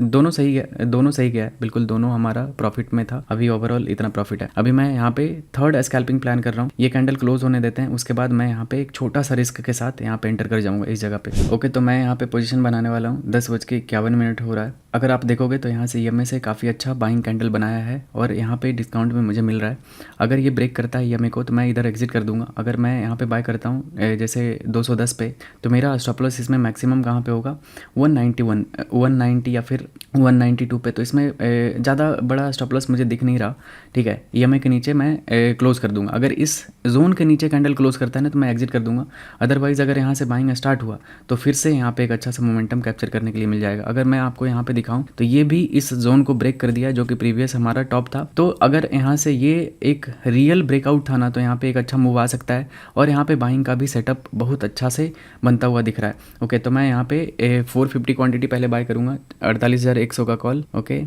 दोनों सही गया है, बिल्कुल दोनों हमारा प्रॉफिट में था। अभी ओवरऑल इतना प्रॉफिट है। अभी मैं यहाँ पे 3rd स्कैल्पिंग प्लान कर रहा हूँ, ये कैंडल क्लोज होने देते हैं, उसके बाद मैं यहाँ पे एक छोटा सा रिस्क के साथ यहाँ पे एंटर कर जाऊंगा इस जगह पे, ओके। तो मैं यहाँ पे पोजीशन बनाने वाला हूँ, 10:51 हो रहा है। अगर आप देखोगे तो यहाँ से EMA से काफ़ी अच्छा बाइंग कैंडल बनाया है और यहाँ पे डिस्काउंट में मुझे मिल रहा है। अगर ये ब्रेक करता है EMA को तो मैं इधर एग्जिट कर दूंगा। अगर मैं यहाँ पे बाय करता हूँ जैसे 210 पे, तो मेरा स्टॉप लॉस इसमें मैक्सिमम कहाँ पे होगा, 191 190 या फिर 192 पे। तो इसमें ज़्यादा बड़ा स्टॉप लॉस मुझे दिख नहीं रहा, ठीक है। EMA के नीचे मैं क्लोज़ कर दूंगा। अगर इस जोन के नीचे कैंडल क्लोज करता है ना तो मैं एग्जिट कर दूंगा। अदरवाइज़ अगर यहाँ से बाइंग स्टार्ट हुआ तो फिर से यहाँ पे एक अच्छा सा मोमेंटम कैप्चर करने के लिए मिल जाएगा। अगर मैं आपको यहाँ पे दिखाऊं तो ये भी इस जोन को ब्रेक कर दिया जो कि प्रीवियस हमारा टॉप था। तो अगर यहाँ से ये एक रियल ब्रेकआउट था ना तो यहाँ पे एक अच्छा मूव आ सकता है और यहाँ पे बाइंग का भी सेटअप बहुत अच्छा से बनता हुआ दिख रहा है। ओके, तो मैं यहाँ पे 450 क्वांटिटी पहले बाय करूँगा, 48,100 का कॉल। Okay,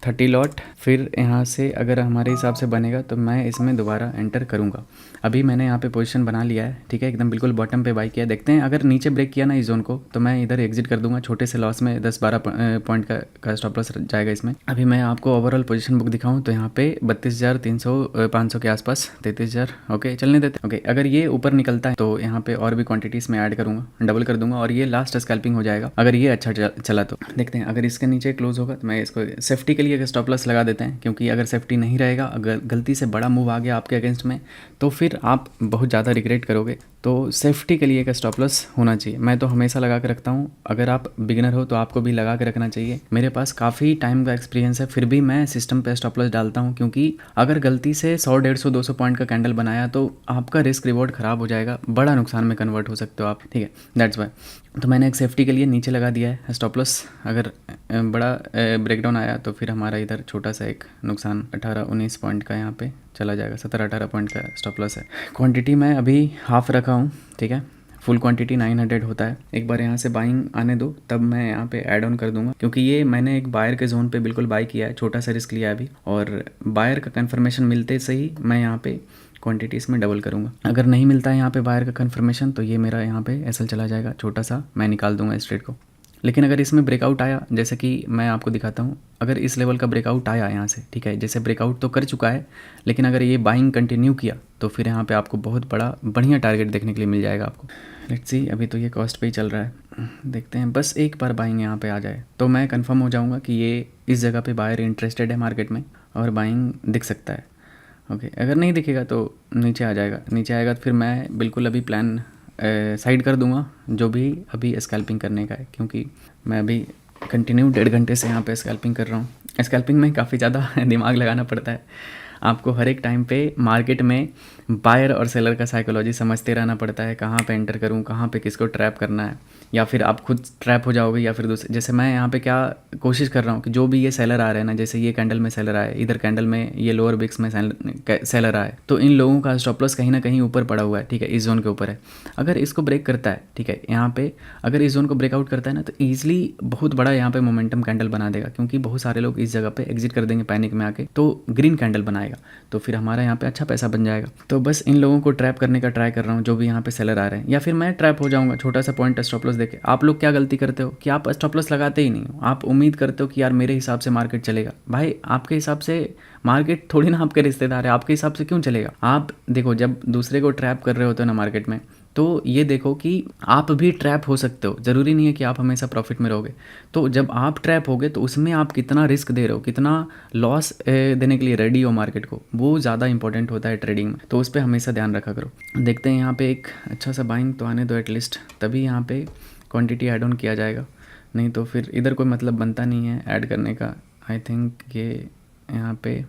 30 lot. फिर यहाँ से अगर हमारे हिसाब से बनेगा तो मैं इसमें दोबारा एंटर करूँगा। अभी मैंने यहाँ पे पोजीशन बना लिया है, ठीक है, एकदम बिल्कुल बॉटम पे बाई किया। देखते हैं अगर नीचे ब्रेक किया ना इस जोन को तो मैं इधर एग्जिट कर दूंगा। छोटे से लॉस में 10-12 पॉइंट का स्टॉप लॉस जाएगा इसमें। अभी मैं आपको ओवरऑल पोजीशन बुक दिखाऊं तो यहाँ पे 32,300-500 के आसपास, 33,000। ओके, चलने देते। ओके, अगर ये ऊपर निकलता है तो यहाँ पे और भी क्वांटिटीज़ में ऐड करूँगा, डबल कर दूंगा और ये लास्ट स्कैल्पिंग हो जाएगा अगर ये अच्छा चला तो। देखते हैं अगर इसके नीचे क्लोज होगा तो मैं इसको सेफ्टी के लिए स्टॉप लॉस लगा देते हैं, क्योंकि अगर सेफ्टी नहीं रहेगा, अगर गलती से बड़ा मूव आ गया आपके अगेंस्ट में तो फिर आप बहुत ज़्यादा रिग्रेट करोगे। तो सेफ्टी के लिए एक स्टॉप लॉस होना चाहिए। मैं तो हमेशा लगा के रखता हूँ। अगर आप बिगिनर हो तो आपको भी लगा के रखना चाहिए। मेरे पास काफ़ी टाइम का एक्सपीरियंस है, फिर भी मैं सिस्टम पे स्टॉप लॉस डालता हूँ, क्योंकि अगर गलती से 100, 150, 200 पॉइंट का कैंडल बनाया तो आपका रिस्क रिवॉर्ड ख़राब हो जाएगा, बड़ा नुकसान में कन्वर्ट हो सकते हो आप, ठीक है। दैट्स वाई तो मैंने एक सेफ्टी के लिए नीचे लगा दिया है स्टॉप लॉस। अगर बड़ा ब्रेकडाउन आया तो फिर हमारा इधर छोटा सा एक नुकसान 18-19 पॉइंट का यहाँ पे चला जाएगा। 17-18 पॉइंट का स्टॉप लॉस है। क्वांटिटी मैं अभी हाफ रखा हूँ, ठीक है। फुल क्वांटिटी 900 होता है। एक बार यहाँ से बाइंग आने दो तब मैं यहाँ पे ऐड ऑन कर दूंगा, क्योंकि ये मैंने एक बायर के जोन पे बिल्कुल बाई किया है, छोटा सा रिस्क लिया है अभी, और बायर का कन्फर्मेशन मिलते से ही मैं यहाँ पे क्वांटिटीज़ में डबल करूँगा। अगर नहीं मिलता है यहाँ पे बायर का कन्फर्मेशन तो ये मेरा यहाँ पे एसएल चला जाएगा, छोटा सा मैं निकाल दूंगा इस ट्रेड को। लेकिन अगर इसमें ब्रेकआउट आया, जैसे कि मैं आपको दिखाता हूँ, अगर इस लेवल का ब्रेकआउट आया यहाँ से, ठीक है, जैसे ब्रेकआउट तो कर चुका है, लेकिन अगर ये बाइंग कंटिन्यू किया तो फिर यहाँ पे आपको बहुत बड़ा बढ़िया टारगेट देखने के लिए मिल जाएगा आपको। लेट्स सी, अभी तो ये कॉस्ट पे ही चल रहा है, देखते हैं। बस एक बार बाइंग यहाँ पे आ जाए तो मैं कंफर्म हो जाऊँगा कि ये इस जगह पे बायर इंटरेस्टेड है मार्केट में और बाइंग दिख सकता है। ओके, अगर नहीं दिखेगा तो नीचे आ जाएगा। नीचे आएगा तो फिर मैं बिल्कुल अभी प्लान साइड कर दूंगा जो भी अभी स्कैल्पिंग करने का है, क्योंकि मैं अभी कंटिन्यू 1.5 घंटे से यहाँ पे स्कैल्पिंग कर रहा हूँ। स्कैल्पिंग में काफ़ी ज़्यादा दिमाग लगाना पड़ता है। आपको हर एक टाइम पे मार्केट में बायर और सेलर का साइकोलॉजी समझते रहना पड़ता है, कहाँ पे एंटर करूँ, कहाँ पे किसको ट्रैप करना है, या फिर आप खुद ट्रैप हो जाओगे या फिर दूसरे। जैसे मैं यहाँ पे क्या कोशिश कर रहा हूँ कि जो भी ये सेलर आ रहे हैं ना, जैसे ये कैंडल में सेलर आए, इधर कैंडल में ये लोअर बिक्स में सेलर आए, तो इन लोगों का स्टॉप लॉस कहीं ना कहीं ऊपर पड़ा हुआ है, ठीक है, इस जोन के ऊपर है। अगर इसको ब्रेक करता है, ठीक है, यहाँ पे अगर इस जोन को ब्रेकआउट करता है ना तो ईजिली बहुत बड़ा यहाँ पे मोमेंटम कैंडल बना देगा, क्योंकि बहुत सारे लोग इस जगह पे एग्जिट कर देंगे पैनिक में आके, तो ग्रीन कैंडल बनाएगा, तो फिर हमारा यहाँ पे अच्छा पैसा बन जाएगा। तो बस इन लोगों को ट्रैप करने का ट्राई कर रहा हूँ जो भी यहाँ पे सेलर आ रहे हैं, या फिर मैं ट्रैप हो जाऊँगा छोटा सा पॉइंट स्टॉप लॉस देके। आप लोग क्या गलती करते हो कि आप स्टॉप लॉस लगाते ही नहीं हो, आप उम्मीद करते हो कि यार मेरे हिसाब से मार्केट चलेगा। भाई आपके हिसाब से मार्केट थोड़ी ना आपके रिश्तेदार है, आपके हिसाब से क्यों चलेगा। आप देखो, जब दूसरे को ट्रैप कर रहे होते हो ना मार्केट में, तो ये देखो कि आप भी ट्रैप हो सकते हो, ज़रूरी नहीं है कि आप हमेशा प्रॉफिट में रहोगे। तो जब आप ट्रैप होगे तो उसमें आप कितना रिस्क दे रहे हो, कितना लॉस देने के लिए रेडी हो मार्केट को, वो ज़्यादा इंपॉर्टेंट होता है ट्रेडिंग में। तो उस पर हमेशा ध्यान रखा करो। देखते हैं यहाँ पे एक अच्छा सा बाइंग तो आने दो एटलीस्ट, तभी यहाँ पे क्वांटिटी ऐड ऑन किया जाएगा, नहीं तो फिर इधर कोई मतलब बनता नहीं है ऐड करने का। आई थिंक ये यहाँ पे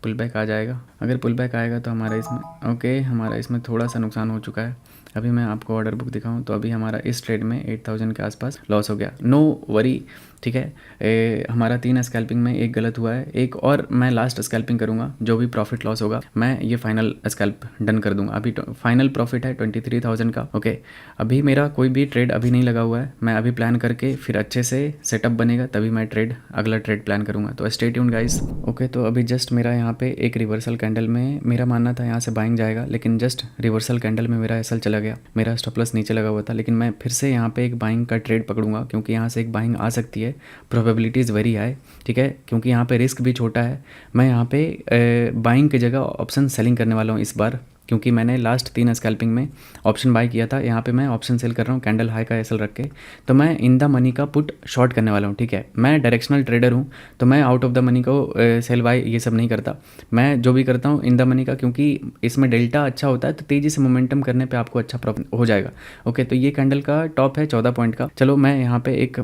पुल बैक आ जाएगा। अगर पुल बैक आएगा तो हमारा इसमें हमारा इसमें थोड़ा सा नुकसान हो चुका है। अभी मैं आपको ऑर्डर बुक दिखाऊं तो अभी हमारा इस ट्रेड में 8,000 के आसपास लॉस हो गया। नो वरी, ठीक है। हमारा 3 स्कैल्पिंग में एक गलत हुआ है, एक और मैं लास्ट स्कैल्पिंग करूंगा, जो भी प्रॉफिट लॉस होगा मैं ये फाइनल स्कैल्प डन कर दूंगा। अभी फाइनल प्रॉफिट है 23,000 का। ओके, अभी मेरा कोई भी ट्रेड अभी नहीं लगा हुआ है, मैं अभी प्लान करके फिर अच्छे से सेटअप बनेगा तभी मैं अगला ट्रेड प्लान करूँगा। तो स्टे ट्यून्ड गाइस। ओके, तो अभी जस्ट मेरा यहाँ पे एक रिवर्सल कैंडल में मेरा मानना था यहाँ से बाइंग जाएगा, लेकिन जस्ट रिवर्सल कैंडल में मेरा एसएल चला गया, मेरा स्टॉप लॉस नीचे लगा हुआ था। लेकिन मैं फिर से यहाँ पे एक बाइंग का ट्रेड पकड़ूंगा, क्योंकि यहाँ से एक बाइंग आ सकती है, प्रोबेबिलिटी इज़ वेरी हाई, ठीक है, क्योंकि यहाँ पे रिस्क भी छोटा है। मैं यहाँ पे बाइंग की जगह ऑप्शन सेलिंग करने वाला हूँ इस बार। क्योंकि मैंने लास्ट 3 स्कैल्पिंग में ऑप्शन बाय किया था। यहाँ पे मैं ऑप्शन सेल कर रहा हूँ कैंडल हाई का एसएल रख के। तो मैं इन द मनी का पुट शॉर्ट करने वाला हूँ, ठीक है। मैं डायरेक्शनल ट्रेडर हूँ, तो मैं आउट ऑफ द मनी को सेल बाय ये सब नहीं करता। मैं जो भी करता हूँ इन द मनी का, क्योंकि इसमें डेल्टा अच्छा होता है तो तेज़ी से मोमेंटम करने पर आपको अच्छा प्रॉफिट हो जाएगा। ओके, तो ये कैंडल का टॉप है 14 पॉइंट का। चलो मैं यहाँ पे एक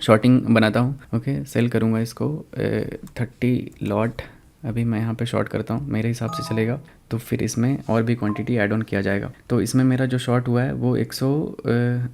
शॉर्टिंग बनाता हूँ। ओके, सेल करूँगा इसको 30 लॉट। अभी मैं यहाँ पे शॉर्ट करता हूँ, मेरे हिसाब से चलेगा तो फिर इसमें और भी क्वांटिटी ऐड ऑन किया जाएगा। तो इसमें मेरा जो शॉर्ट हुआ है वो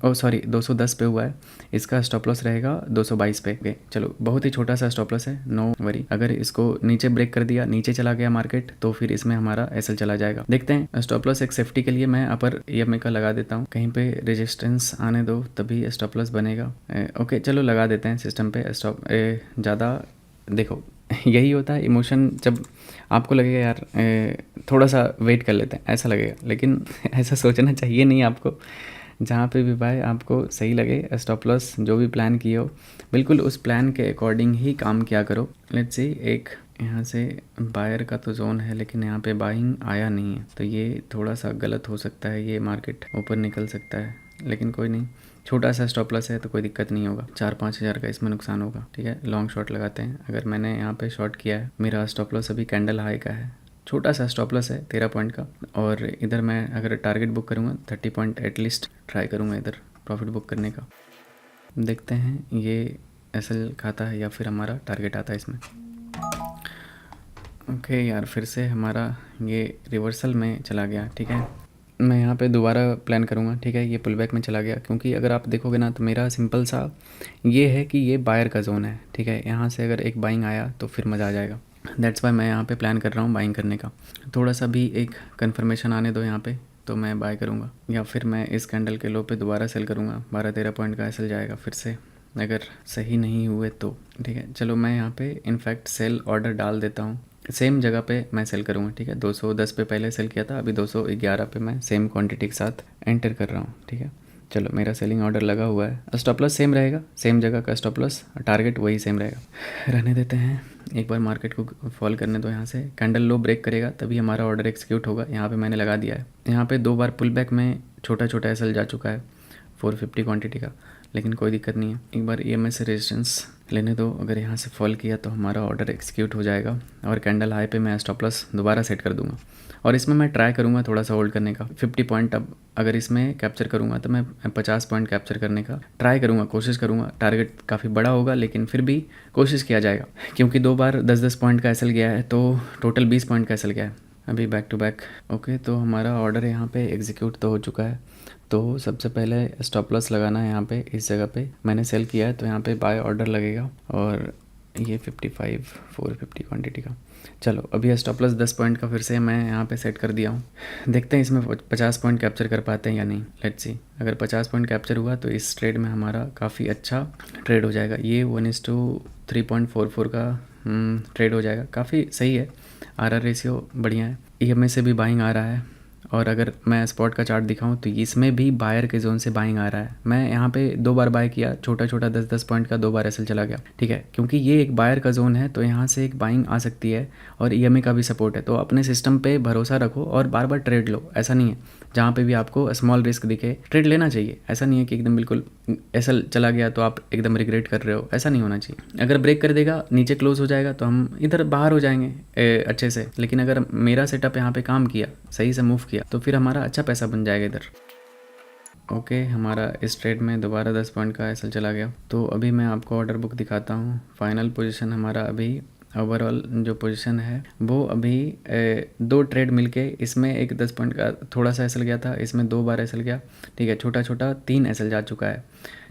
210 पे हुआ है। इसका स्टॉप लॉस रहेगा 222 पे। ओके, चलो बहुत ही छोटा सा स्टॉप लॉस है, नो वरी। अगर इसको नीचे ब्रेक कर दिया, नीचे चला गया मार्केट, तो फिर इसमें हमारा एसएल चला जाएगा। देखते हैं। स्टॉप लॉस एक सेफ्टी के लिए मैं अपर ईएमए का लगा देता हूँ, कहीं पे रेजिस्टेंस आने दो तभी स्टॉप लॉस बनेगा। ओके, चलो लगा देते हैं सिस्टम पे स्टॉप। ज़्यादा देखो यही होता है इमोशन, जब आपको लगेगा यार थोड़ा सा वेट कर लेते हैं ऐसा लगेगा, लेकिन ऐसा सोचना चाहिए नहीं आपको। जहाँ पे भी भाई आपको सही लगे, स्टॉप लॉस जो भी प्लान किए हो बिल्कुल उस प्लान के अकॉर्डिंग ही काम किया करो। लेट्स सी, एक यहाँ से बायर का तो जोन है लेकिन यहाँ पे बाइंग आया नहीं है, तो ये थोड़ा सा गलत हो सकता है। ये मार्केट ऊपर निकल सकता है, लेकिन कोई नहीं, छोटा सा स्टॉप लॉस है तो कोई दिक्कत नहीं होगा। 4-5 हज़ार का इसमें नुकसान होगा, ठीक है। लॉन्ग शॉट लगाते हैं। अगर मैंने यहाँ पे शॉर्ट किया है, मेरा स्टॉप लॉस अभी कैंडल हाई का है, छोटा सा स्टॉप लॉस है 13 पॉइंट का। और इधर मैं अगर टारगेट बुक करूँगा 30 पॉइंट एटलीस्ट ट्राई करूँगा इधर प्रॉफिट बुक करने का। देखते हैं ये एसएल खाता है या फिर हमारा टारगेट आता है इसमें। ओके यार, फिर से हमारा ये रिवर्सल में चला गया, ठीक है। मैं यहाँ पे दोबारा प्लान करूँगा, ठीक है। ये पुल बैक में चला गया, क्योंकि अगर आप देखोगे ना तो मेरा सिंपल सा ये है कि ये बायर का जोन है, ठीक है। यहाँ से अगर एक बाइंग आया तो फिर मज़ा आ जाएगा। दैट्स वाई मैं यहाँ पे प्लान कर रहा हूँ बाइंग करने का। थोड़ा सा भी एक कंफर्मेशन आने दो यहाँ पे तो मैं बाय करूँगा, या फिर मैं इस कैंडल के लो पे दोबारा सेल करूँगा। 12-13 पॉइंट का एसएल जाएगा फिर से, अगर सही नहीं हुए तो, ठीक है। चलो मैं यहाँ पे इनफैक्ट सेल ऑर्डर डाल देता हूँ, सेम जगह पे मैं सेल करूँगा, ठीक है। 210 पे पहले सेल किया था, अभी 211 पे मैं सेम क्वांटिटी के साथ एंटर कर रहा हूँ, ठीक है। चलो मेरा सेलिंग ऑर्डर लगा हुआ है। स्टॉप लॉस सेम रहेगा, सेम जगह का स्टॉप लॉस, टारगेट वही सेम रहेगा। रहने देते हैं, एक बार मार्केट को फॉल करने दो। यहाँ से कैंडल लो ब्रेक करेगा तभी हमारा ऑर्डर एक्सिक्यूट होगा। यहाँ पे मैंने लगा दिया है। यहाँ पे 2 बार पुल बैक में छोटा छोटा एसएल जा चुका है 450 क्वांटिटी का, लेकिन कोई दिक्कत नहीं है। एक बार ईएमए से रेजिस्टेंस लेने दो, अगर यहाँ से फॉल किया तो हमारा ऑर्डर एक्सिक्यूट हो जाएगा। और कैंडल हाई पे मैं स्टॉप लॉस दोबारा सेट कर दूंगा, और इसमें मैं ट्राई करूँगा थोड़ा सा होल्ड करने का। 50 पॉइंट अब अगर इसमें कैप्चर करूँगा तो मैं 50 पॉइंट कैप्चर करने का ट्राई करूँगा, कोशिश करूँगा। टारगेट काफ़ी बड़ा होगा लेकिन फिर भी कोशिश किया जाएगा, क्योंकि 2 बार 10-10 पॉइंट का एसएल गया है, तो टोटल 20 पॉइंट का एसएल गया है अभी बैक टू बैक। ओके, तो हमारा ऑर्डर यहाँ पे एग्जीक्यूट तो हो चुका है। तो सबसे पहले स्टॉप लॉस लगाना है यहाँ पे, इस जगह पे मैंने सेल किया है तो यहाँ पे बाय ऑर्डर लगेगा, और ये 450 क्वांटिटी का। चलो अभी स्टॉप लॉस 10 पॉइंट का फिर से मैं यहाँ पे सेट कर दिया हूँ। देखते हैं इसमें 50 पॉइंट कैप्चर कर पाते हैं या नहीं। लेट्स सी, अगर 50 पॉइंट कैप्चर हुआ तो इस ट्रेड में हमारा काफ़ी अच्छा ट्रेड हो जाएगा। ये 1:3.44 का ट्रेड हो जाएगा, काफ़ी सही है। आरआर रेशियो बढ़िया है, ईएमए से भी बाइंग आ रहा है। और अगर मैं स्पॉट का चार्ट दिखाऊं तो इसमें भी बायर के जोन से बाइंग आ रहा है। मैं यहाँ पे 2 बार बाय किया, छोटा छोटा 10-10 पॉइंट का 2 बार एसएल चला गया, ठीक है। क्योंकि ये एक बायर का जोन है तो यहाँ से एक बाइंग आ सकती है, और ईएमए का भी सपोर्ट है। तो अपने सिस्टम पे भरोसा रखो और बार बार ट्रेड लो। ऐसा नहीं है, जहाँ पे भी आपको स्मॉल रिस्क दिखे ट्रेड लेना चाहिए। ऐसा नहीं है कि एकदम बिल्कुल एसएल चला गया तो आप एकदम रिग्रेट कर रहे हो, ऐसा नहीं होना चाहिए। अगर ब्रेक कर देगा, नीचे क्लोज हो जाएगा तो हम इधर बाहर हो जाएंगे अच्छे से। लेकिन अगर मेरा सेटअप यहाँ पे काम किया, सही से मूव किया, तो फिर हमारा अच्छा पैसा बन जाएगा इधर। ओके, हमारा इस ट्रेड में दोबारा 10 पॉइंट का एसएल चला गया। तो अभी मैं आपको ऑर्डर बुक दिखाता हूँ। फाइनल पोजीशन हमारा अभी, ओवरऑल जो पोजीशन है वो अभी 2 ट्रेड मिलके, इसमें एक 10 पॉइंट का थोड़ा सा एसएल गया था, इसमें 2 बार एसएल गया, ठीक है। छोटा छोटा 3 एसएल जा चुका है,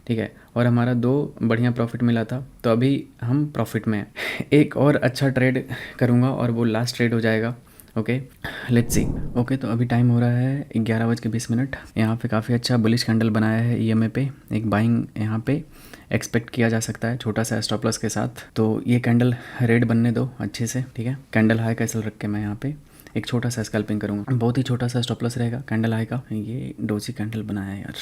ठीक है। और हमारा 2 बढ़िया प्रॉफिट मिला था, तो अभी हम प्रॉफिट में हैं। एक और अच्छा ट्रेड करूँगा और वो लास्ट ट्रेड हो जाएगा। Okay, let's see. ओके, तो अभी टाइम हो रहा है 11:20। यहाँ पे काफ़ी अच्छा बुलिश कैंडल बनाया है ईएमए पे। एक बाइंग यहाँ पे एक्सपेक्ट किया जा सकता है छोटा सा स्टॉप लॉस के साथ। तो ये कैंडल रेड बनने दो अच्छे से, ठीक है। कैंडल हाई का एसएल रख के मैं यहाँ पे एक छोटा सा स्कैल्पिंग करूँगा। बहुत ही छोटा सा स्टॉप लॉस रहेगा कैंडल हाई का। ये डोजी कैंडल बनाया है यार,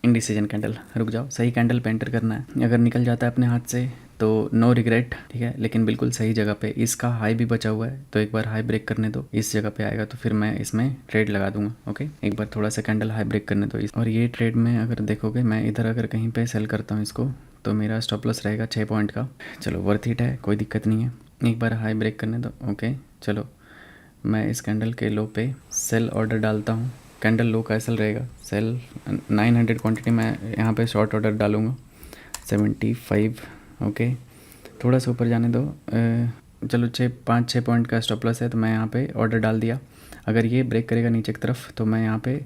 इंडिसीजन कैंडल। रुक जाओ, सही कैंडल पे एंटर करना है। अगर निकल जाता है अपने हाथ से तो नो रिग्रेट, ठीक है, लेकिन बिल्कुल सही जगह पे। इसका हाई भी बचा हुआ है, तो एक बार हाई ब्रेक करने दो, इस जगह पे आएगा तो फिर मैं इसमें ट्रेड लगा दूंगा। ओके, एक बार थोड़ा सा कैंडल हाई ब्रेक करने दो और ये ट्रेड में अगर देखोगे मैं इधर अगर कहीं पे सेल करता हूँ इसको, तो मेरा स्टॉप लॉस रहेगा 6 पॉइंट का। चलो वर्थ इट है, कोई दिक्कत नहीं है। एक बार हाई ब्रेक करने दो। ओके चलो, मैं इस कैंडल के लो पे सेल ऑर्डर डालता हूँ। कैंडल लो का सेल रहेगा, सेल 900 क्वांटिटी मैं यहाँ पे शॉर्ट ऑर्डर डालूँगा 75। ओके, थोड़ा सा ऊपर जाने दो। चलो 5-6 पॉइंट का स्टॉप लॉस है, तो मैं यहाँ पे ऑर्डर डाल दिया। अगर ये ब्रेक करेगा नीचे की तरफ तो मैं यहाँ पे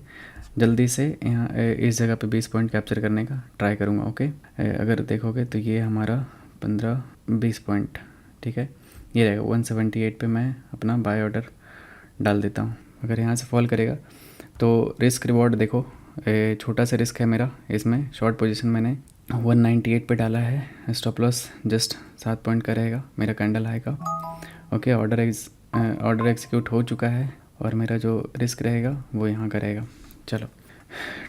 जल्दी से यहाँ इस जगह पे 20 पॉइंट कैप्चर करने का ट्राई करूँगा। ओके, अगर देखोगे तो ये हमारा 15-20 पॉइंट, ठीक है, ये रहेगा 178 पे मैं अपना बाय ऑर्डर डाल देता हूँ। अगर यहाँ से फॉल करेगा तो रिस्क रिवॉर्ड देखो, छोटा सा रिस्क है मेरा इसमें। शॉर्ट पोजीशन मैंने 198 पे डाला है, स्टॉप लॉस जस्ट 7 पॉइंट का रहेगा मेरा कैंडल हाई का। ओके, ऑर्डर एग्जीक्यूट हो चुका है और मेरा जो रिस्क रहेगा वो यहाँ का रहेगा। चलो,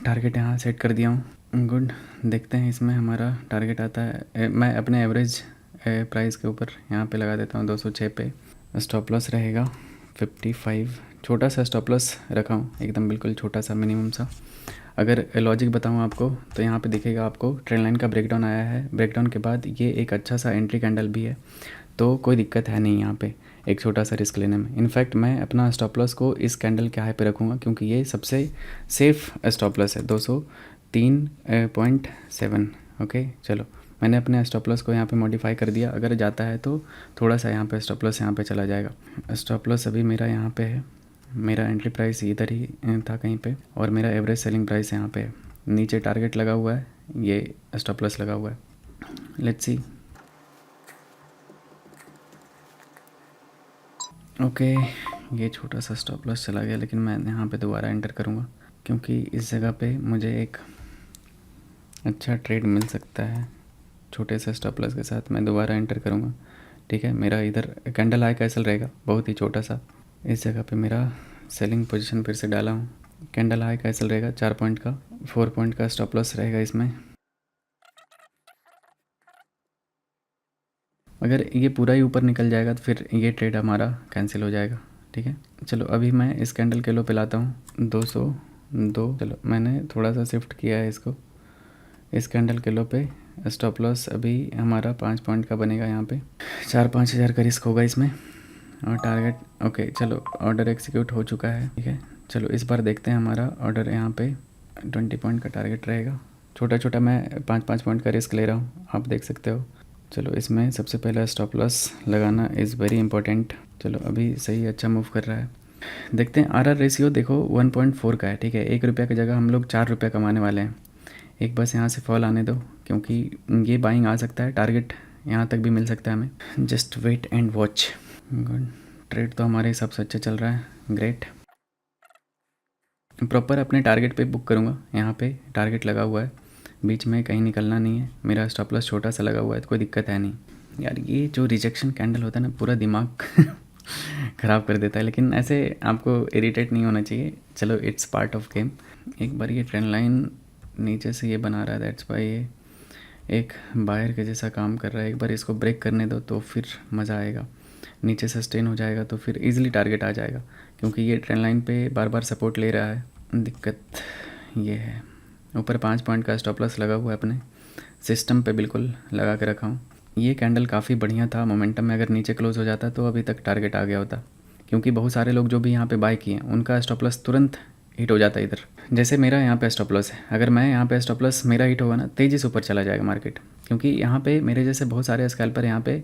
टारगेट यहाँ सेट कर दिया हूँ। गुड, देखते हैं इसमें हमारा टारगेट आता है। मैं अपने एवरेज प्राइस के ऊपर यहाँ पे लगा देता हूँ 206 पे। स्टॉप लॉस रहेगा 55, छोटा सा स्टॉप लॉस रखा हूँ, एकदम बिल्कुल छोटा सा, मिनिमम सा। अगर लॉजिक बताऊँ आपको तो यहाँ पे दिखेगा आपको ट्रेंड लाइन का ब्रेकडाउन आया है, ब्रेकडाउन के बाद ये एक अच्छा सा एंट्री कैंडल भी है, तो कोई दिक्कत है नहीं यहाँ पे एक छोटा सा रिस्क लेने में। इनफैक्ट मैं अपना स्टॉप लॉस को इस कैंडल के हाई पे रखूँगा, क्योंकि ये सबसे सेफ़ स्टॉप लॉस है 203.7। ओके चलो, मैंने अपने स्टॉप लॉस को यहाँ पे मॉडिफाई कर दिया। अगर जाता है तो थोड़ा सा यहाँ पे स्टॉप लॉस यहाँ पे चला जाएगा। स्टॉप लॉस अभी मेरा यहाँ पे है, मेरा एंट्री प्राइस इधर ही था कहीं पे, और मेरा एवरेज सेलिंग प्राइस यहाँ पे है। नीचे टारगेट लगा हुआ है, ये स्टॉप लॉस लगा हुआ है। Let's see. ओके, ये छोटा सा स्टॉप लॉस चला गया, लेकिन मैं यहाँ पे दोबारा एंटर करूँगा, क्योंकि इस जगह पे मुझे एक अच्छा ट्रेड मिल सकता है। छोटे से स्टॉप लॉस के साथ मैं दोबारा एंटर करूँगा, ठीक है। मेरा इधर कैंडल हाई कैसल रहेगा, बहुत ही छोटा सा। इस जगह पे मेरा सेलिंग पोजीशन फिर से डाला हूँ। कैंडल हाई कैसल रहेगा 4 पॉइंट का, 4 पॉइंट का स्टॉप लॉस रहेगा इसमें। अगर ये पूरा ही ऊपर निकल जाएगा तो फिर ये ट्रेड हमारा कैंसिल हो जाएगा, ठीक है। चलो, अभी मैं इस कैंडल के लो पे लाता हूँ 202। चलो, मैंने थोड़ा सा शिफ्ट किया है इसको। इस कैंडल के लो पे स्टॉप लॉस अभी हमारा 5 पॉइंट का बनेगा, यहाँ पे 4-5 हज़ार का रिस्क होगा इसमें। और टारगेट, ओके चलो, ऑर्डर एग्जीक्यूट हो चुका है, ठीक है। चलो, इस बार देखते हैं हमारा ऑर्डर यहाँ पे 20 पॉइंट का टारगेट रहेगा। छोटा छोटा मैं 5-5 पॉइंट का रिस्क ले रहा हूँ, आप देख सकते हो। चलो, इसमें सबसे पहला स्टॉप लॉस लगाना इज़ वेरी इंपॉर्टेंट। चलो, अभी सही अच्छा मूव कर रहा है। देखते हैं आरआर रेशियो देखो 1.4 का है, ठीक है। 1 रुपये की जगह हम लोग 4 रुपये कमाने वाले हैं। एक बस यहाँ से फॉल आने दो, क्योंकि ये बाइंग आ सकता है, टारगेट यहाँ तक भी मिल सकता है हमें। Just wait and watch. Good, trade तो हमारे हिसाब से अच्छा चल रहा है, ग्रेट। प्रॉपर अपने टारगेट पे बुक करूँगा, यहाँ पे टारगेट लगा हुआ है, बीच में कहीं निकलना नहीं है। मेरा स्टॉप लॉस छोटा सा लगा हुआ है, तो कोई दिक्कत है नहीं। यार, ये जो रिजेक्शन कैंडल होता है ना, पूरा दिमाग ख़राब कर देता है, लेकिन ऐसे आपको इरिटेट नहीं होना चाहिए। चलो, इट्स पार्ट ऑफ गेम। एक बार ये ट्रेंड लाइन नीचे से ये बना रहा है, दैट्स वाई ये एक बायर के जैसा काम कर रहा है। एक बार इसको ब्रेक करने दो तो फिर मज़ा आएगा। नीचे सस्टेन हो जाएगा तो फिर इजीली टारगेट आ जाएगा, क्योंकि ये ट्रेंड लाइन पे बार बार सपोर्ट ले रहा है। दिक्कत ये है, ऊपर 5 पॉइंट का स्टॉप लॉस लगा हुआ है, अपने सिस्टम पे बिल्कुल लगा के रखा हूँ। ये कैंडल काफ़ी बढ़िया था मोमेंटम में, अगर नीचे क्लोज हो जाता तो अभी तक टारगेट आ गया होता, क्योंकि बहुत सारे लोग जो भी यहाँ पे बाय किए उनका स्टॉप लॉस तुरंत हिट हो जाता है इधर। जैसे मेरा यहाँ पे स्टॉप लॉस है, अगर मैं यहाँ पे स्टॉप लॉस मेरा हिट होगा ना, तेज़ी से ऊपर चला जाएगा मार्केट, क्योंकि यहाँ पे मेरे जैसे बहुत सारे स्कैल्पर यहाँ पे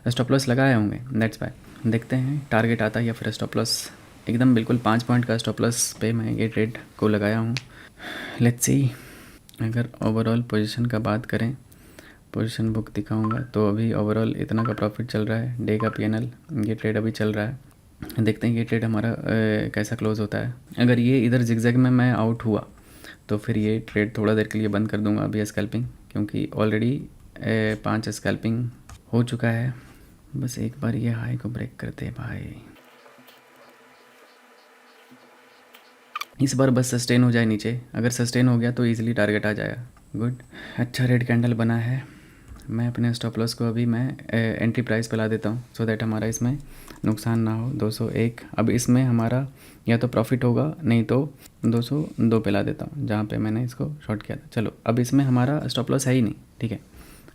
स्टॉप लॉस लगाए होंगे, दैट्स वाई। देखते हैं टारगेट आता है या फिर स्टॉप लॉस। एकदम बिल्कुल 5 पॉइंट का स्टॉप लॉस पे मैं ये ट्रेड को लगाया हूँ। Let's see. अगर ओवरऑल पोजीशन का बात करें, पोजीशन बुक दिखाऊंगा तो अभी ओवरऑल इतना का प्रॉफिट चल रहा है। डे का पीएनएल, ये ट्रेड अभी चल रहा है। देखते हैं ये ट्रेड हमारा कैसा क्लोज होता है। अगर ये इधर जिगजैग में मैं आउट हुआ तो फिर ये ट्रेड थोड़ा देर के लिए बंद कर दूंगा अभी स्कैल्पिंग, क्योंकि ऑलरेडी 5 स्कैल्पिंग हो चुका है। बस एक बार ये हाई को ब्रेक करते हैं भाई, इस बार बस सस्टेन हो जाए नीचे। अगर सस्टेन हो गया तो इजीली टारगेट आ जाएगा। गुड, अच्छा रेड कैंडल बना है, मैं अपने स्टॉप लॉस को अभी मैं एंट्री प्राइस पे ला देता हूँ सो दैट हमारा इसमें नुकसान ना हो। 201 अब इसमें हमारा या तो प्रॉफिट होगा, नहीं तो 202 पे ला देता हूँ जहाँ पे मैंने इसको शॉर्ट किया था। चलो अब इसमें हमारा स्टॉप लॉस है ही नहीं, ठीक है।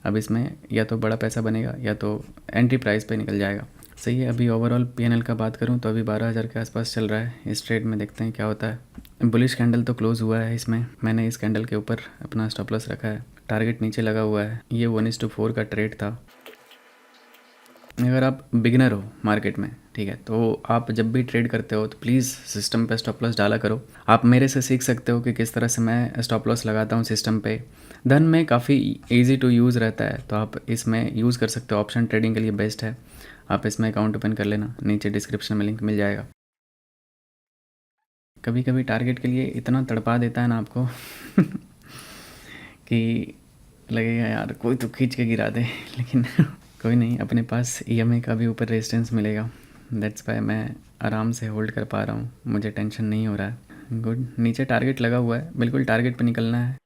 अब इसमें या तो बड़ा पैसा बनेगा या तो एंट्री प्राइस पे निकल जाएगा। सही है। अभी ओवरऑल पीएनएल का बात करूं तो अभी 12,000 के आसपास चल रहा है। इस ट्रेड में देखते हैं क्या होता है। बुलिश कैंडल तो क्लोज हुआ है इसमें, मैंने इस कैंडल के ऊपर अपना स्टॉप लॉस रखा है, टारगेट नीचे लगा हुआ है। ये 1:4 का ट्रेड था। अगर आप बिगिनर हो मार्केट में, ठीक है, तो आप जब भी ट्रेड करते हो तो प्लीज़ सिस्टम पे स्टॉप लॉस डाला करो। आप मेरे से सीख सकते हो कि किस तरह से मैं स्टॉप लॉस लगाता हूँ सिस्टम पे। धन में काफ़ी इजी टू यूज़ रहता है, तो आप इसमें यूज़ कर सकते हो। ऑप्शन ट्रेडिंग के लिए बेस्ट है। आप इसमें अकाउंट ओपन कर लेना, नीचे डिस्क्रिप्शन में लिंक मिल जाएगा। कभी कभी टारगेट के लिए इतना तड़पा देता है ना आपको कि लगेगा यार कोई तो खींच के गिरा दे लेकिन कोई नहीं, अपने पास ईएमआई का भी ऊपर रेजिस्टेंस मिलेगा। दैट्स वाई मैं आराम से होल्ड कर पा रहा हूँ, मुझे टेंशन नहीं हो रहा है। गुड, नीचे टारगेट लगा हुआ है, बिल्कुल टारगेट पे निकलना है।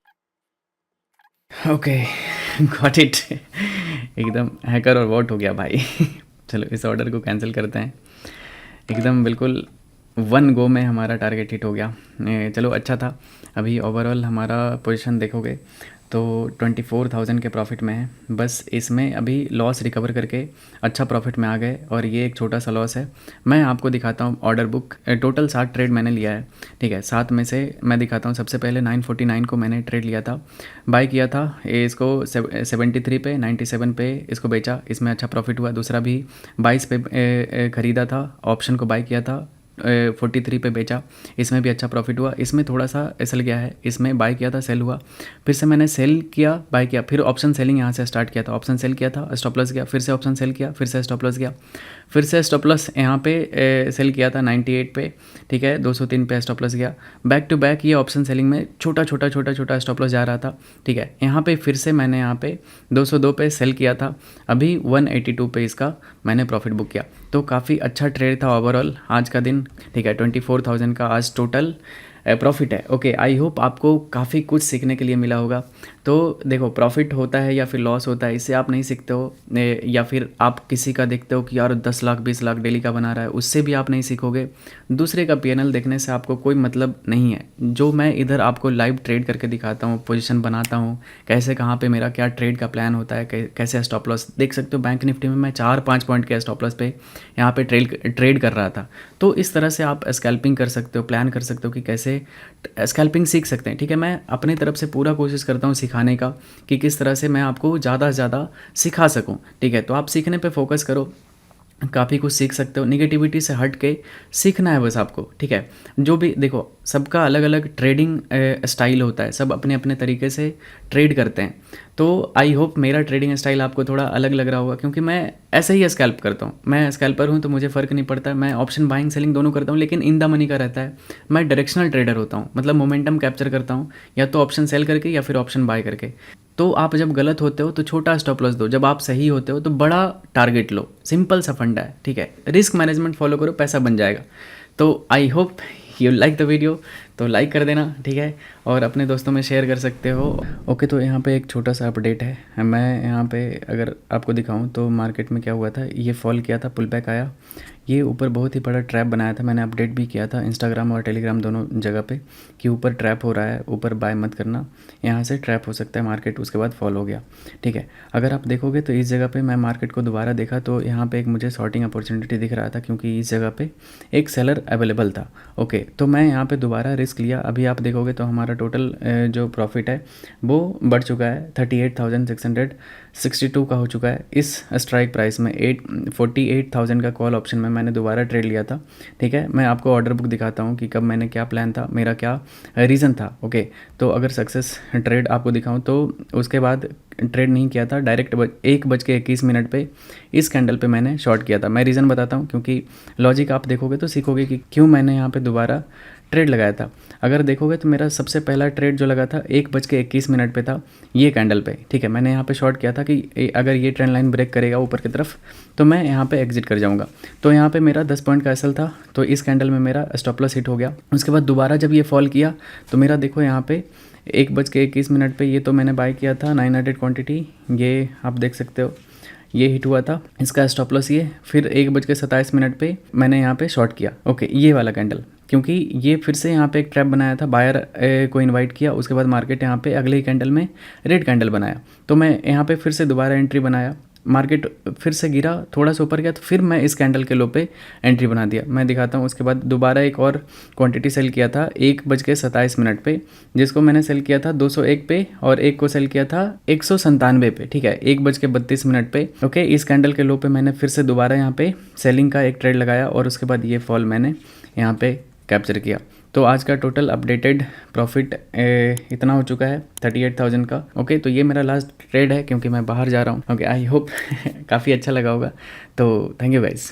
ओके गॉट इट एकदम हैकर और वॉट हो गया भाई चलो इस ऑर्डर को कैंसिल करते हैं। एकदम बिल्कुल 1 गो में हमारा टारगेट हिट हो गया। चलो अच्छा था। अभी ओवरऑल हमारा पोजीशन देखोगे तो 24,000 के प्रॉफिट में है। बस इसमें अभी लॉस रिकवर करके अच्छा प्रॉफिट में आ गए और ये एक छोटा सा लॉस है। मैं आपको दिखाता हूँ ऑर्डर बुक। टोटल 7 ट्रेड मैंने लिया है, ठीक है। 7 में से मैं दिखाता हूँ। सबसे पहले 949 को मैंने ट्रेड लिया था, बाय किया था। इसको 73 पे 97 पे इसको बेचा, इसमें अच्छा प्रॉफिट हुआ। दूसरा भी 22 पे ख़रीदा था, ऑप्शन को बाय किया था, 43 पे बेचा, इसमें भी अच्छा प्रॉफिट हुआ। इसमें थोड़ा सा एसल गया है, इसमें बाय किया था, सेल हुआ, फिर से मैंने सेल किया, बाय किया, फिर ऑप्शन सेलिंग यहाँ से स्टार्ट किया था। ऑप्शन सेल किया था, स्टॉप लॉस गया, फिर से ऑप्शन सेल किया, फिर से स्टॉप लॉस गया, फिर से स्टॉप लॉस यहाँ पे सेल किया था 98 पे, ठीक है। 203 पे स्टॉप लॉस गया। बैक टू बैक ये ऑप्शन सेलिंग में छोटा छोटा स्टॉप लॉस जा रहा था, ठीक है। यहाँ पे फिर से मैंने यहाँ पे 202 पे सेल किया था, अभी 182 पे इसका मैंने प्रॉफिट बुक किया। तो काफ़ी अच्छा ट्रेड था ओवरऑल आज का दिन, ठीक है। 24,000 का आज टोटल प्रॉफिट है। ओके, आई होप आपको काफ़ी कुछ सीखने के लिए मिला होगा। तो देखो, प्रॉफिट होता है या फिर लॉस होता है, इससे आप नहीं सीखते हो, या फिर आप किसी का देखते हो कि यार 10 लाख 20 लाख डेली का बना रहा है, उससे भी आप नहीं सीखोगे। दूसरे का पीएनएल देखने से आपको कोई मतलब नहीं है। जो मैं इधर आपको लाइव ट्रेड करके दिखाता हूँ, पोजीशन बनाता हूँ, कैसे कहाँ पे मेरा क्या ट्रेड का प्लान होता है, कैसे स्टॉप लॉस देख सकते हो। बैंक निफ्टी में मैं 4-5 पॉइंट के स्टॉप लॉस पे यहाँ पे ट्रेड कर रहा था। तो इस तरह से आप स्कैल्पिंग कर सकते हो, प्लान कर सकते हो कि कैसे स्कैल्पिंग सीख सकते हैं, ठीक है। मैं अपने तरफ से पूरा कोशिश करता हूँ सिखाने का कि किस तरह से मैं आपको ज़्यादा से ज़्यादा सिखा सकूँ, ठीक है। तो आप सीखने पे फोकस करो, काफ़ी कुछ सीख सकते हो। निगेटिविटी से हट के सीखना है बस आपको, ठीक है। जो भी देखो, सबका अलग अलग ट्रेडिंग स्टाइल होता है, सब अपने अपने तरीके से ट्रेड करते हैं। तो आई होप मेरा ट्रेडिंग स्टाइल आपको थोड़ा अलग लग रहा होगा, क्योंकि मैं ऐसे ही स्कैल्प करता हूँ। मैं स्कैल्पर हूँ तो मुझे फ़र्क नहीं पड़ता, मैं ऑप्शन बाइंग सेलिंग दोनों करता हूँ, लेकिन इन द मनी का रहता है। मैं डायरेक्शनल ट्रेडर होता हूँ, मतलब मोमेंटम कैप्चर करता हूँ, या तो ऑप्शन सेल करके या फिर ऑप्शन बाय करके। तो आप जब गलत होते हो तो छोटा स्टॉप लॉस दो, जब आप सही होते हो तो बड़ा टारगेट लो। सिंपल सा फंडा है, ठीक है। रिस्क मैनेजमेंट फॉलो करो, पैसा बन जाएगा। तो I hope you like the video, तो लाइक कर देना, ठीक है, और अपने दोस्तों में शेयर कर सकते हो। ओके, तो यहाँ पे एक छोटा सा अपडेट है। मैं यहाँ पे अगर आपको दिखाऊं तो मार्केट में क्या हुआ था, ये फॉल किया था, पुल बैक आया, ये ऊपर बहुत ही बड़ा ट्रैप बनाया था। मैंने अपडेट भी किया था इंस्टाग्राम और टेलीग्राम दोनों जगह पे कि ऊपर ट्रैप हो रहा है, ऊपर बाय मत करना, यहाँ से ट्रैप हो सकता है मार्केट। उसके बाद फॉल हो गया, ठीक है। अगर आप देखोगे तो इस जगह पे मैं मार्केट को दोबारा देखा तो यहाँ पे एक मुझे शॉर्टिंग अपॉर्चुनिटी दिख रहा था, क्योंकि इस जगह पे एक सेलर अवेलेबल था। ओके, तो मैं यहाँ पे दोबारा रिस्क लिया। अभी आप देखोगे तो हमारा टोटल जो प्रॉफिट है वो बढ़ चुका है, 38,662 का हो चुका है। इस स्ट्राइक प्राइस में 48,000 का कॉल ऑप्शन में मैंने दोबारा ट्रेड लिया था, ठीक है। मैं आपको ऑर्डर बुक दिखाता हूँ कि कब मैंने क्या प्लान था, मेरा क्या रीज़न था। ओके, तो अगर सक्सेस ट्रेड आपको दिखाऊँ तो उसके बाद ट्रेड नहीं किया था, डायरेक्ट 1:21 पे इस कैंडल पे मैंने शॉर्ट किया था। मैं रीज़न बताता हूँ, क्योंकि लॉजिक आप देखोगे तो सीखोगे कि क्यों मैंने यहाँ पे दोबारा ट्रेड लगाया था। अगर देखोगे तो मेरा सबसे पहला ट्रेड जो लगा था 1:21 पे था, ये कैंडल पे, ठीक है। मैंने यहाँ पे शॉर्ट किया था कि अगर ये ट्रेंड लाइन ब्रेक करेगा ऊपर की तरफ तो मैं यहाँ पे एग्जिट कर जाऊँगा। तो यहाँ पे मेरा 10 पॉइंट का एसएल था, तो इस कैंडल में मेरा स्टॉप लॉस हिट हो गया। उसके बाद दोबारा जब ये फॉल किया तो मेरा देखो यहाँ पे 1:21 पे ये तो मैंने बाय किया था 900 क्वांटिटी, ये आप देख सकते हो ये हिट हुआ था, इसका स्टॉप लॉस ये। फिर 1:27 पे मैंने यहाँ पे शॉर्ट किया, ओके ये वाला कैंडल, क्योंकि ये फिर से यहाँ पे एक ट्रैप बनाया था, बायर को इनवाइट किया, उसके बाद मार्केट यहाँ पे अगले ही कैंडल में रेड कैंडल बनाया, तो मैं यहाँ पे फिर से दोबारा एंट्री बनाया। मार्केट फिर से गिरा, थोड़ा सा ऊपर गया, तो फिर मैं इस कैंडल के लो पे एंट्री बना दिया। मैं दिखाता हूँ। उसके बाद दोबारा एक और क्वांटिटी सेल किया था 1:27 पे, जिसको मैंने सेल किया था 201 पे, और एक को सेल किया था 197 पे, ठीक है, 1:32 पे। ओके, इस कैंडल के लो पे मैंने फिर से दोबारा यहाँ पे सेलिंग का एक ट्रेड लगाया, और उसके बाद ये फॉल मैंने यहाँ पे कैप्चर किया। तो आज का टोटल अपडेटेड प्रॉफिट इतना हो चुका है 38,000 का। ओके, तो ये मेरा लास्ट ट्रेड है, क्योंकि मैं बाहर जा रहा हूँ। ओके, आई होप काफ़ी अच्छा लगा होगा। तो थैंक यू गाइस।